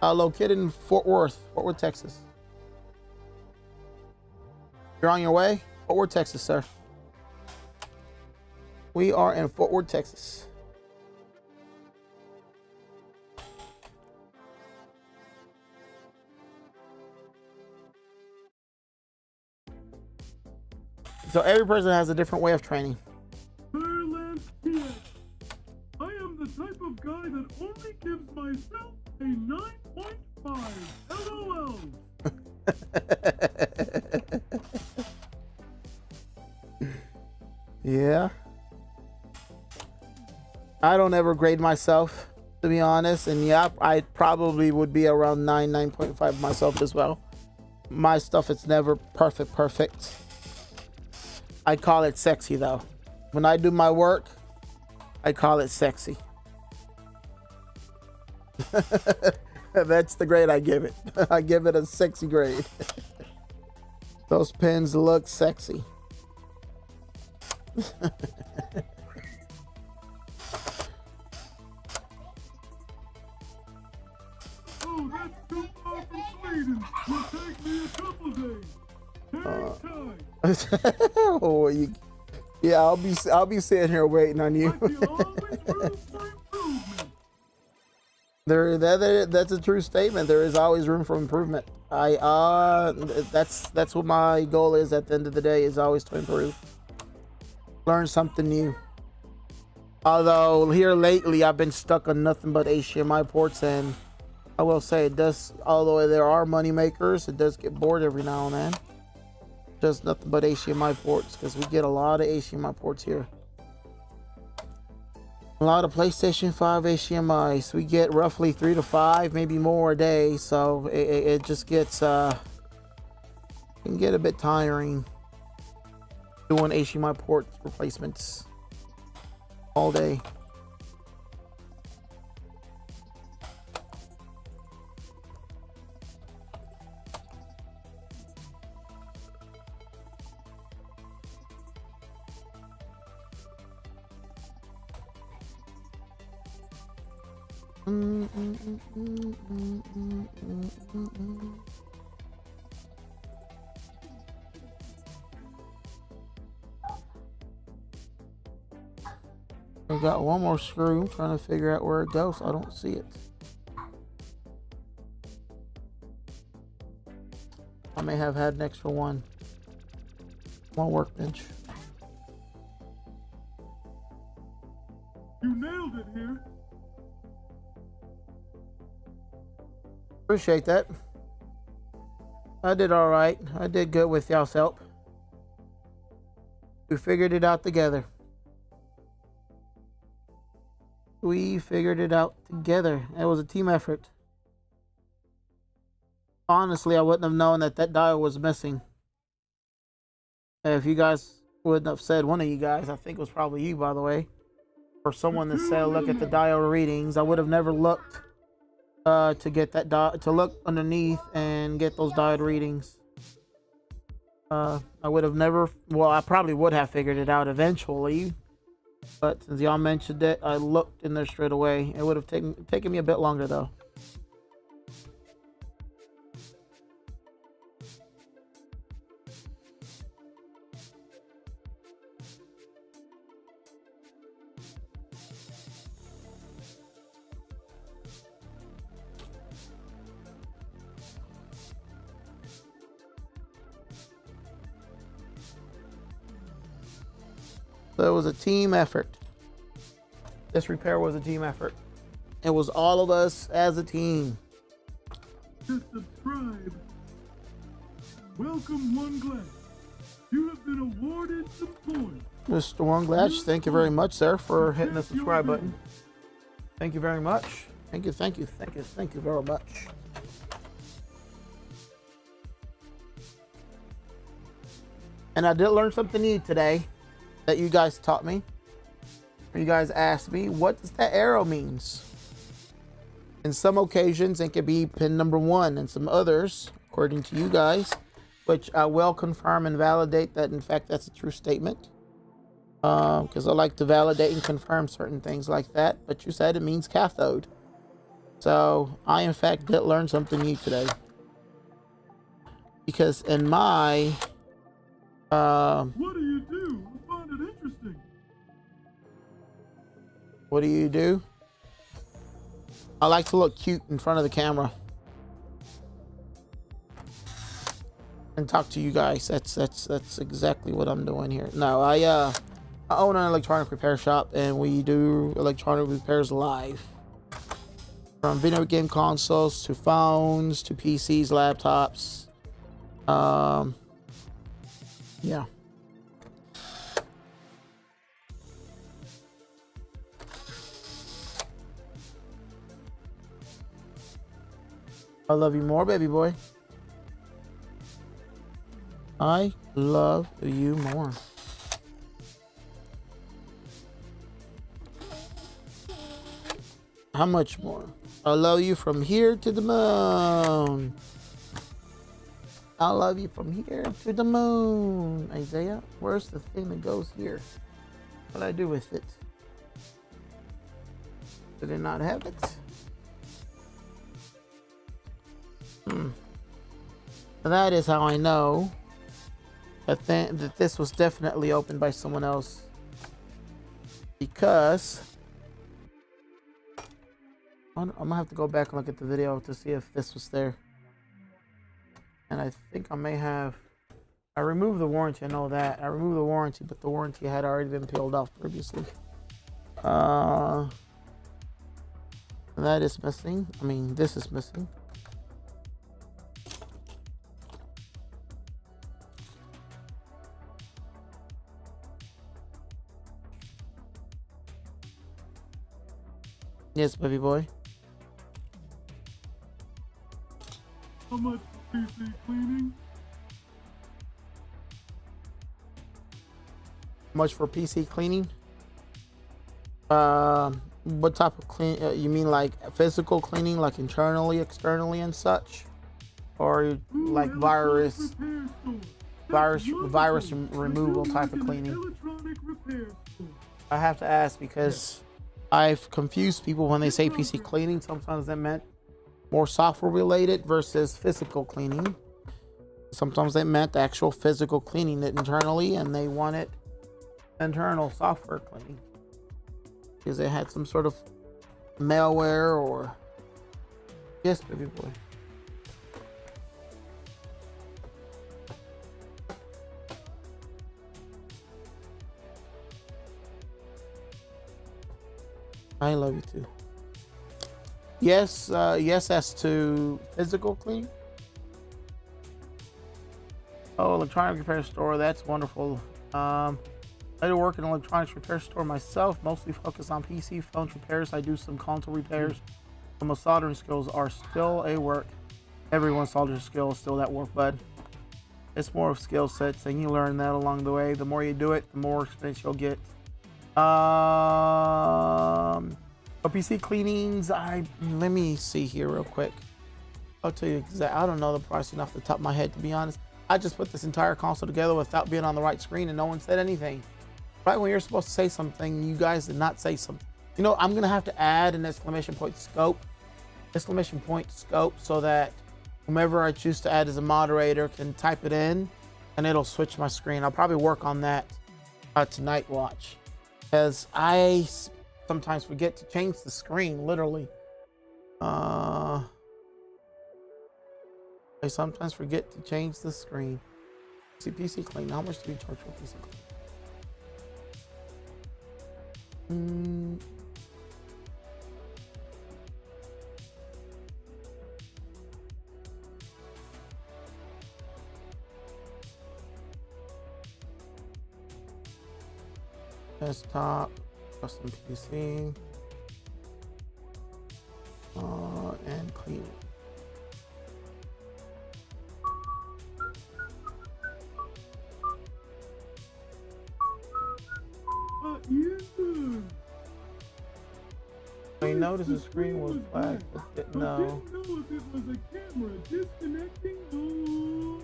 Located in Fort Worth, Texas. You're on your way? Fort Worth, Texas, sir. We are in Fort Worth, Texas. So every person has a different way of training. Fairlands TX. I am the type of guy that only gives myself a 9.5. LOL. Yeah. I don't ever grade myself, to be honest. And yeah, I probably would be around 9.5 myself as well. My stuff is never perfect. I call it sexy though. When I do my work, I call it sexy. That's the grade I give it. I give it a sexy grade. Those pins look sexy. Oh, that's too far from Sweden. Will take me a couple days. Hang tight. Oh, yeah, I'll be sitting here waiting on you. Like you always room for improvement. That's a true statement. There is always room for improvement. That's what my goal is at the end of the day, is always to improve. Learn something new. Although here lately I've been stuck on nothing but HDMI ports, and I will say it does, although there are money makers, it does get bored every now and then. Just nothing but HDMI ports, because we get a lot of HDMI ports here. A lot of PlayStation 5 HDMIs. We get roughly 3 to 5, maybe more a day. So it just gets can get a bit tiring doing HDMI port replacements all day. I got one more screw. I'm trying to figure out where it goes. I don't see it. I may have had an extra one. One workbench. You nailed it here. Appreciate that. I did all right. I did good with y'all's help. We figured it out together. We figured it out together. It was a team effort. Honestly, I wouldn't have known that dial was missing. If you guys wouldn't have said, one of you guys, I think it was probably you, by the way, or someone that said, look at the dial readings, I would have never looked to get that to look underneath and get those diode readings. I would have never, well, I probably would have figured it out eventually, but since y'all mentioned it, I looked in there straight away. It would have taken me a bit longer though. So it was a team effort. This repair was a team effort. It was all of us as a team. To subscribe. Welcome, One Glass. You have been awarded some points. Mr. One Glass, thank you very much, sir, for hitting the subscribe button. Thank you very much. Thank you very much. And I did learn something new today that you guys taught me. You guys asked me, what does that arrow means? In some occasions, it could be pin number 1, and some others, according to you guys, which I will confirm and validate that, in fact, that's a true statement. because I like to validate and confirm certain things like that. But you said it means cathode. So I, in fact, did learn something new today. Because in my... What do you do? I find it interesting. what do you do? I like to look cute in front of the camera. And talk to you guys. That's exactly what I'm doing here. No, I own an electronic repair shop, and we do electronic repairs live. From video game consoles to phones to PCs, laptops. Yeah. I love you more, baby boy. I love you more. How much more? I love you from here to the moon. I love you from here to the moon. Isaiah, where's the thing that goes here? What do I do with it? Did I not have it? That is how I know that this was definitely opened by someone else. Because I'm gonna have to go back and look at the video to see if this was there. And I think I may have. I removed the warranty. I know that. I removed the warranty, but the warranty had already been peeled off previously. That is missing. I mean, this is missing. Yes, baby boy. How much for PC cleaning? Much for PC cleaning? What type of clean? You mean like physical cleaning, like internally, externally, and such, or like virus removal type of cleaning? Electronic repair store. I have to ask because I've confused people when they say PC cleaning. Sometimes that meant more software related versus physical cleaning. Sometimes they meant actual physical cleaning it internally, and they wanted internal software cleaning because they had some sort of malware or... Yes, baby boy. I love you too. Yes, yes, as to physical clean. Oh, electronic repair store. That's wonderful. I do work in an electronics repair store myself, mostly focused on PC phones repairs. I do some console repairs. So my soldering skills are still a work. Everyone's soldering skills still that work, bud. It's more of skill sets, and you learn that along the way. The more you do it, the more experience you'll get. For PC cleanings, let me see here real quick. I'll tell you exactly. I don't know the pricing off the top of my head, to be honest. I just put this entire console together without being on the right screen, and no one said anything. Right when you're supposed to say something, you guys did not say something. You know, I'm gonna have to add an exclamation point scope, so that whomever I choose to add as a moderator can type it in, and it'll switch my screen. I'll probably work on that tonight. Watch, because I sometimes forget to change the screen. Literally, I sometimes forget to change the screen. See, PC clean. How much do we charge for PC clean? Desktop, custom PC, and cleaning. Yeah. I noticed the screen was black, but didn't know. Didn't know if it was a camera disconnecting or...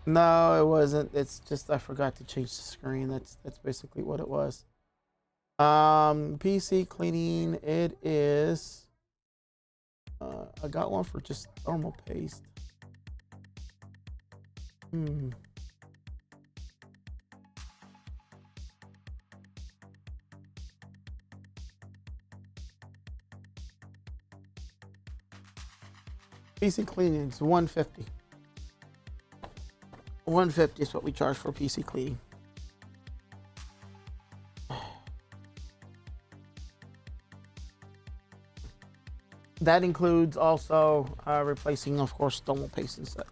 No, it wasn't. It's just I forgot to change the screen. That's basically what it was. PC cleaning. It is. I got one for just normal paste. PC cleaning is $150. $150 is what we charge for PC cleaning. That includes also replacing, of course, normal paste and such.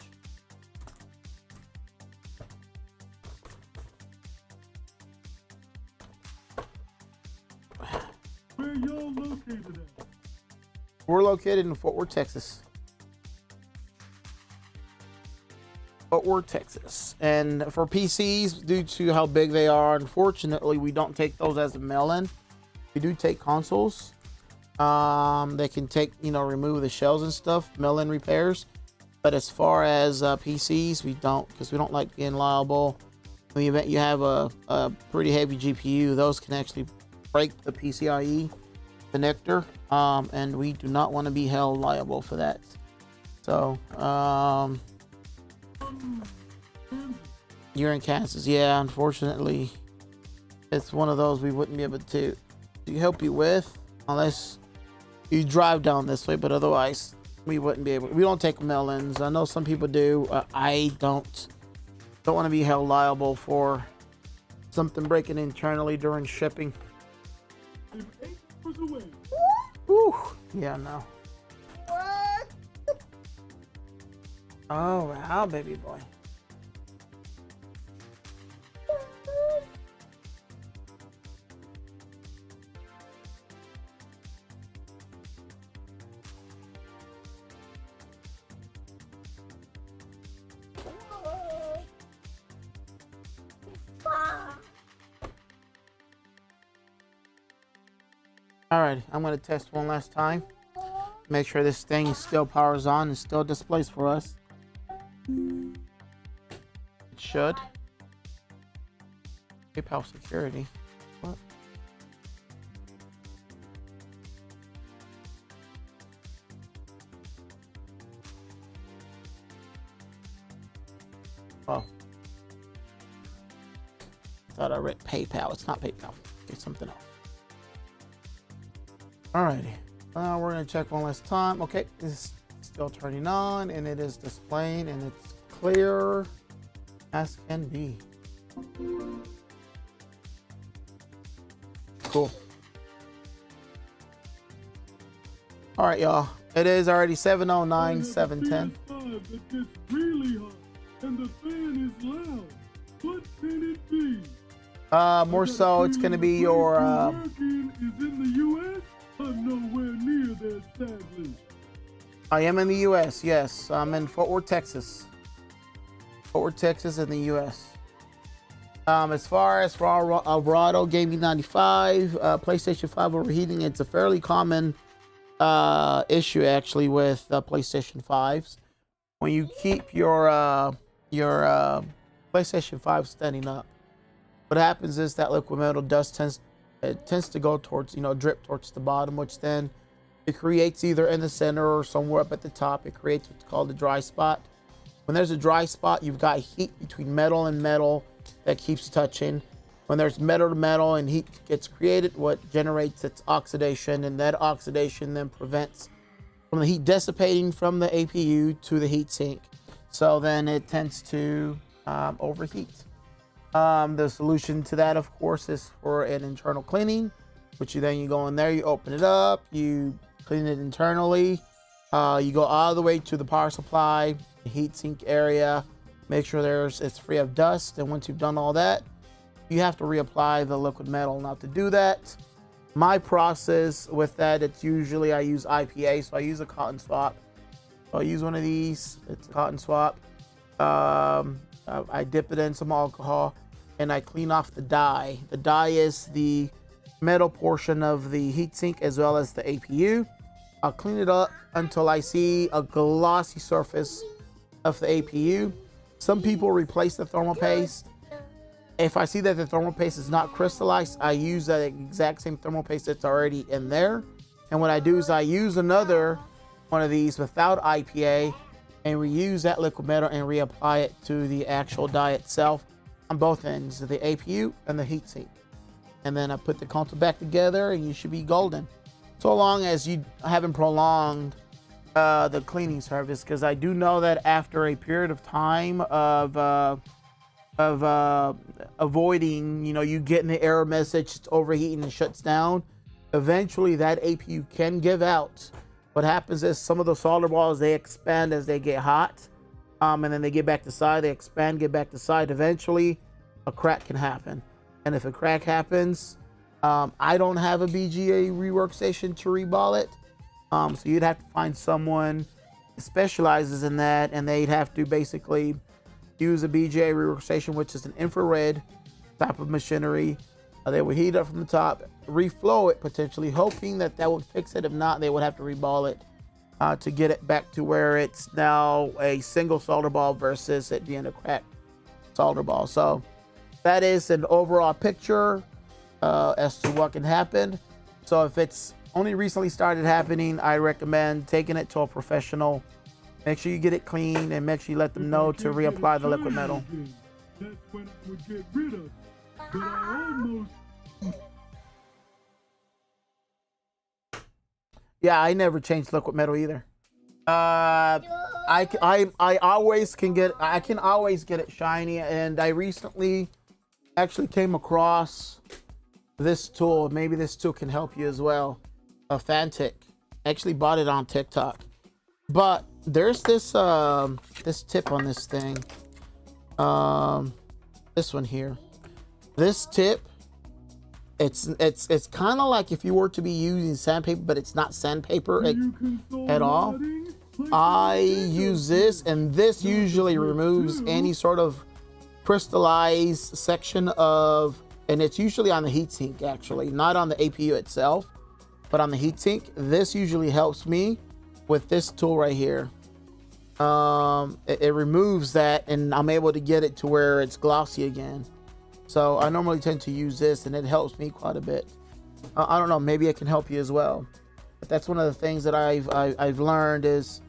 Where y'all located at? We're located in Fort Worth, Texas. Fort Worth, Texas. And for PCs, due to how big they are, unfortunately, we don't take those as a mail-in. We do take consoles. They can take, remove the shells and stuff, mail-in repairs. But as far as PCs, we don't, because we don't like being liable. In the event you have a pretty heavy GPU, those can actually break the PCIe connector, and we do not want to be held liable for that. So, you're in Kansas. Yeah, unfortunately, it's one of those we wouldn't be able to help you with unless you drive down this way, but otherwise we wouldn't be able. We don't take mail-ins. I know some people do. I don't want to be held liable for something breaking internally during shipping. I'm 8 hours away. Whew. Yeah, no. Oh, wow, baby boy. Alright, I'm going to test one last time. Make sure this thing still powers on and still displays for us. It should. PayPal security. What? Oh. I thought I read PayPal. It's not PayPal. It's something else. Alrighty. We're going to check one last time. Okay, this is still turning on and it is displaying and it's clear as can be. Cool. Alright, y'all. It is already 7:09, 7:10. That gets really hot and the fan is loud. What can it be? More so it's going to be your... Working is in the U.S.? I'm nowhere near there, sadly. I am in the U.S., yes. I'm in Fort Worth, Texas. Fort Worth, Texas in the U.S. As far as for our Alvarado Gaming 95, PlayStation 5 overheating, it's a fairly common issue actually with PlayStation 5s. When you keep your PlayStation 5 standing up, what happens is that liquid metal dust tends to go towards, drip towards the bottom, which then it creates either in the center or somewhere up at the top. It creates what's called a dry spot. When there's a dry spot, you've got heat between metal and metal that keeps touching. When there's metal to metal and heat gets created, what generates its oxidation, and that oxidation then prevents from the heat dissipating from the APU to the heat sink. So then it tends to overheat. The solution to that, of course, is for an internal cleaning, which you go in there, you open it up, you clean it internally, you go all the way to the power supply, the heat sink area, make sure it's free of dust, and once you've done all that, you have to reapply the liquid metal. Now to do that, my process with that, it's usually I use IPA, so I use a cotton swab. So I use one of these, it's a cotton swab. I dip it in some alcohol and I clean off the dye. The dye is the metal portion of the heatsink as well as the APU. I'll clean it up until I see a glossy surface of the APU. some people replace the thermal paste. If I see that the thermal paste is not crystallized, I use that exact same thermal paste that's already in there. And what I do is I use another one of these without IPA and reuse that liquid metal and reapply it to the actual die itself on both ends, the APU and the heatsink. And then I put the console back together and you should be golden. So long as you haven't prolonged the cleaning service, because I do know that after a period of time of avoiding, you getting the error message, it's overheating and shuts down, eventually that APU can give out. What happens is some of the solder balls, they expand as they get hot, and then they get back to side, they expand, get back to side. Eventually a crack can happen, and if a crack happens, I don't have a BGA rework station to reball it, so you'd have to find someone that specializes in that, and they'd have to basically use a BGA rework station, which is an infrared type of machinery. They would heat up from the top, reflow it potentially, hoping that would fix it. If not, they would have to reball it to get it back to where it's now a single solder ball versus it being a cracked solder ball. So that is an overall picture as to what can happen. So if it's only recently started happening, I recommend taking it to a professional. Make sure you get it clean and make sure you let them know to reapply the liquid metal. That's when I would get rid of it. But I almost... Yeah, I never changed liquid metal either. I can always get it shiny, and I recently actually came across this tool. Maybe this tool can help you as well. A Fantic. I actually bought it on TikTok. But there's this this tip on this thing. This one here. This tip, it's kind of like if you were to be using sandpaper, but it's not sandpaper at all. I use this, and this usually removes any sort of crystallized section of, and it's usually on the heatsink actually, not on the APU itself, but on the heatsink. This usually helps me with this tool right here. It removes that, and I'm able to get it to where it's glossy again. So I normally tend to use this, and it helps me quite a bit. I don't know, maybe it can help you as well. But that's one of the things that I've learned is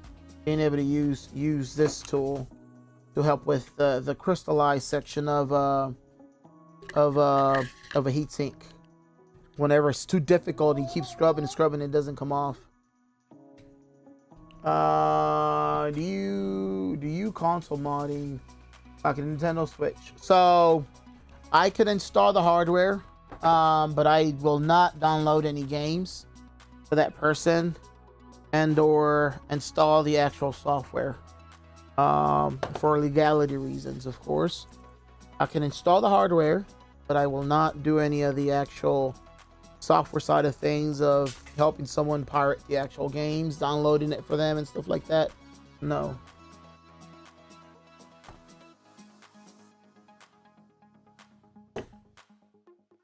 being able to use this tool to help with the crystallized section of a heatsink. Whenever it's too difficult, and you keep scrubbing and scrubbing, it doesn't come off. Do you console modding like a Nintendo Switch? So I could install the hardware, but I will not download any games for that person and or install the actual software for legality reasons, of course. I can install the hardware, but I will not do any of the actual software side of things of helping someone pirate the actual games, downloading it for them and stuff like that. No.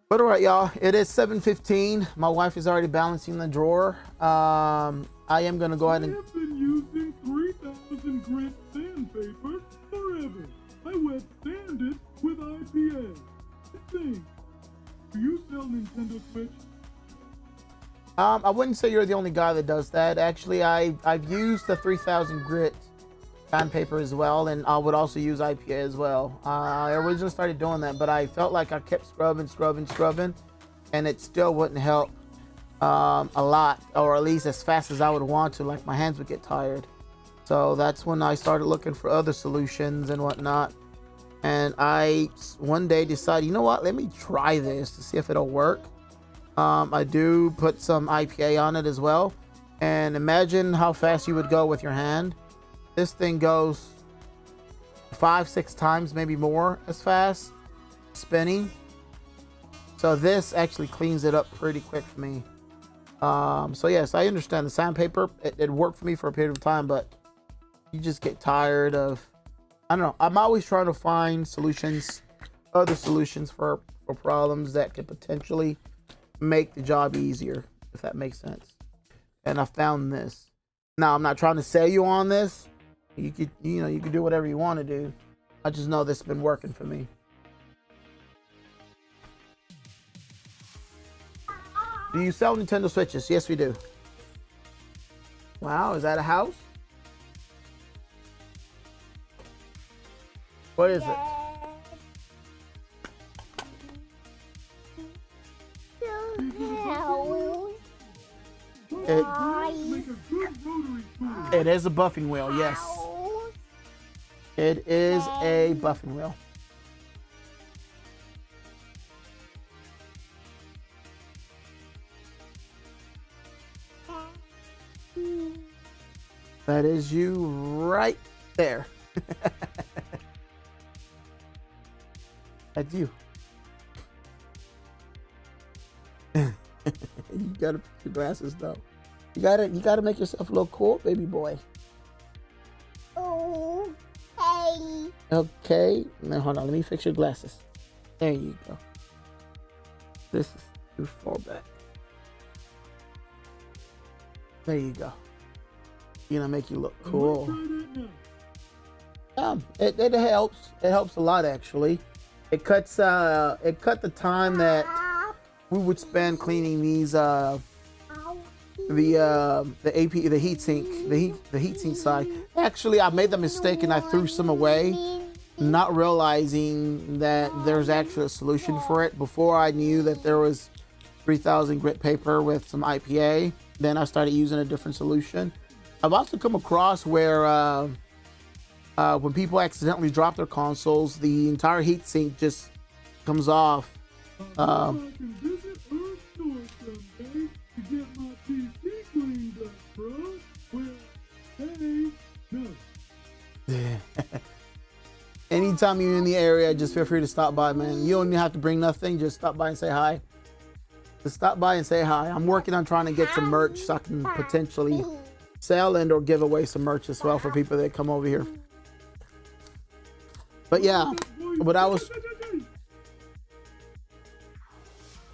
But all right, y'all, it is 7:15. My wife is already balancing the drawer. I am gonna go ahead and... I have been using 3000 grit sandpaper forever. I wet sand it with IPA. Thing. Do you sell Nintendo Switch? I wouldn't say you're the only guy that does that. Actually, I've used the 3000 grit sandpaper as well, and I would also use IPA as well. I originally started doing that, but I felt like I kept scrubbing, and it still wouldn't help a lot, or at least as fast as I would want to. Like, my hands would get tired. So that's when I started looking for other solutions and whatnot. And I one day decided, you know what, let me try this to see if it'll work. I do put some IPA on it as well, and imagine how fast you would go with your hand. This thing goes 5-6 times, maybe more as fast, spinning. So this actually cleans it up pretty quick for me. So yes, I understand the sandpaper. It worked for me for a period of time, but you just get tired of, I don't know. I'm always trying to find solutions, other solutions for problems that could potentially make the job easier, if that makes sense. And I found this. Now, I'm not trying to sell you on this. You could do whatever you want to do. I just know this has been working for me. Do you sell Nintendo Switches? Yes, we do. Wow, is that a house? What is it? It is a buffing wheel, yes. It is a buffing wheel. That is you right there. That's you. You gotta put your glasses though. You gotta make yourself a little cool, baby boy. Oh, hey. Okay. Now hold on, let me fix your glasses. There you go. This is too far back. There you go. Gonna make you look cool. It helps. It helps a lot actually. It cut the time that we would spend cleaning these the heat sink side. Actually, I made the mistake and I threw some away, not realizing that there's actually a solution for it. Before I knew that there was 3000 grit paper with some IPA, then I started using a different solution. I've also come across where when people accidentally drop their consoles, the entire heatsink just comes off. Anytime you're in the area, just feel free to stop by, man. You don't even have to bring nothing. Just stop by and say hi. Just stop by and say hi. I'm working on trying to get some merch so I can potentially sell and or give away some merch as well for people that come over here. But yeah, but I was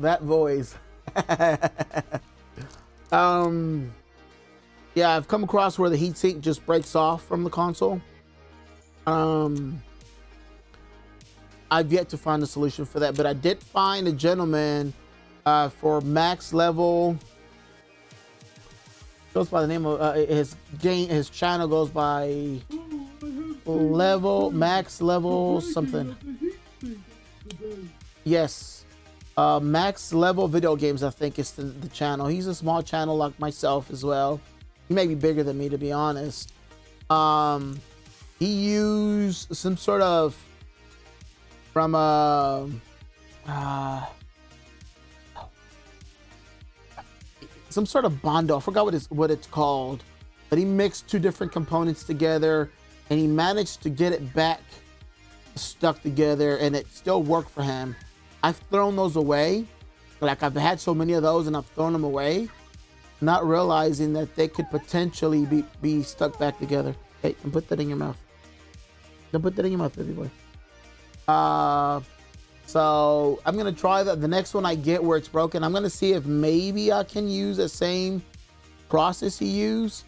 that voice. Yeah, I've come across where the heatsink just breaks off from the console. I've yet to find a solution for that, but I did find a gentleman for max level. Goes by the name of his channel goes by max level something. Yes, max level video games, I think is the channel. He's a small channel like myself as well. He may be bigger than me, to be honest. He used some sort of from some sort of bondo. I forgot what it's called, but he mixed two different components together and he managed to get it back stuck together and it still worked for him. I've thrown those away. Like, I've had so many of those and I've thrown them away, not realizing that they could potentially be stuck back together. Hey, don't put that in your mouth. Don't put that in your mouth, baby boy. So I'm gonna try that. The next one I get where it's broken, I'm gonna see if maybe I can use the same process he used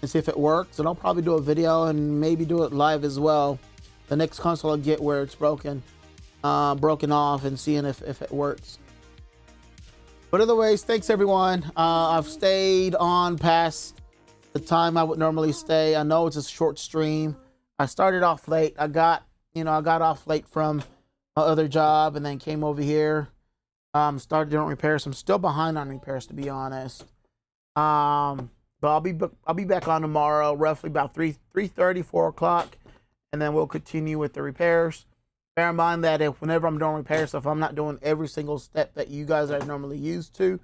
and see if it works. And I'll probably do a video and maybe do it live as well. The next console I get where it's broken off, and seeing if it works. But otherwise, thanks everyone. I've stayed on past the time I would normally stay. I know it's a short stream. I started off late. I got off late from my other job and then came over here. Started doing repairs. I'm still behind on repairs, to be honest. But I'll be back on tomorrow, roughly about 3:30, 4 o'clock, and then we'll continue with the repairs. Bear in mind that whenever I'm doing repair stuff, I'm not doing every single step that you guys are normally used to.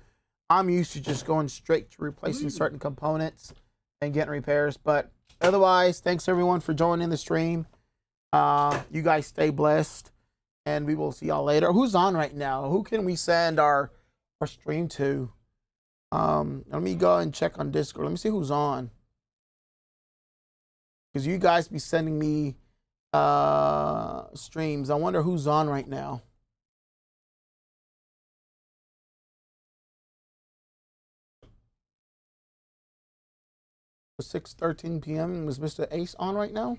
I'm used to just going straight to replacing certain components and getting repairs. But otherwise, thanks everyone for joining the stream. You guys stay blessed, and we will see y'all later. Who's on right now? Who can we send our stream to? Let me go and check on Discord. Let me see who's on, because you guys be sending me streams. I wonder who's on right now. It's 6:13 p.m. Was Mr. Ace on right now?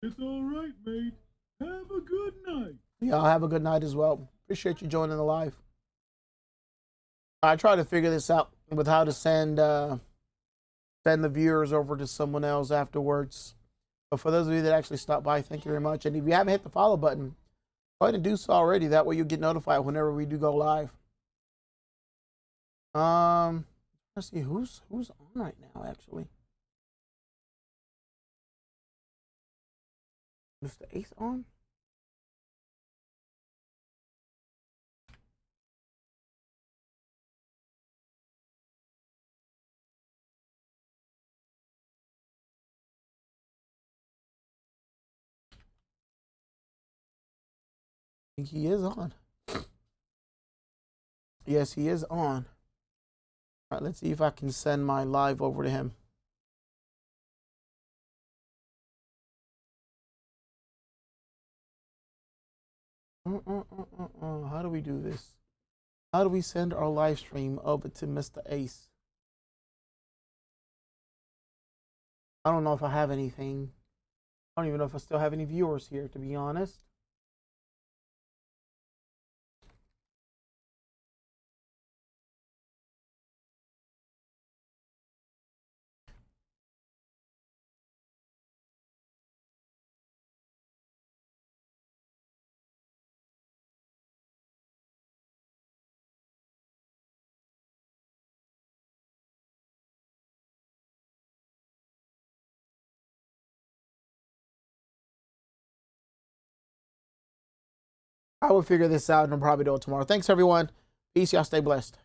It's all right, mate. Have a good night. Y'all have a good night as well. Appreciate you joining the live. I try to figure this out with how to send the viewers over to someone else afterwards. But for those of you that actually stopped by, thank you very much. And if you haven't hit the follow button, go ahead and do so already. That way you'll get notified whenever we do go live. Let's see who's on right now. Actually, is the Ace on? I think he is on. Yes, he is on. All right, let's see if I can send my live over to him. How do we do this? How do we send our live stream over to Mr. Ace? I don't know if I have anything. I don't even know if I still have any viewers here, to be honest. I will figure this out and I'll probably do it tomorrow. Thanks, everyone. Peace. Y'all stay blessed.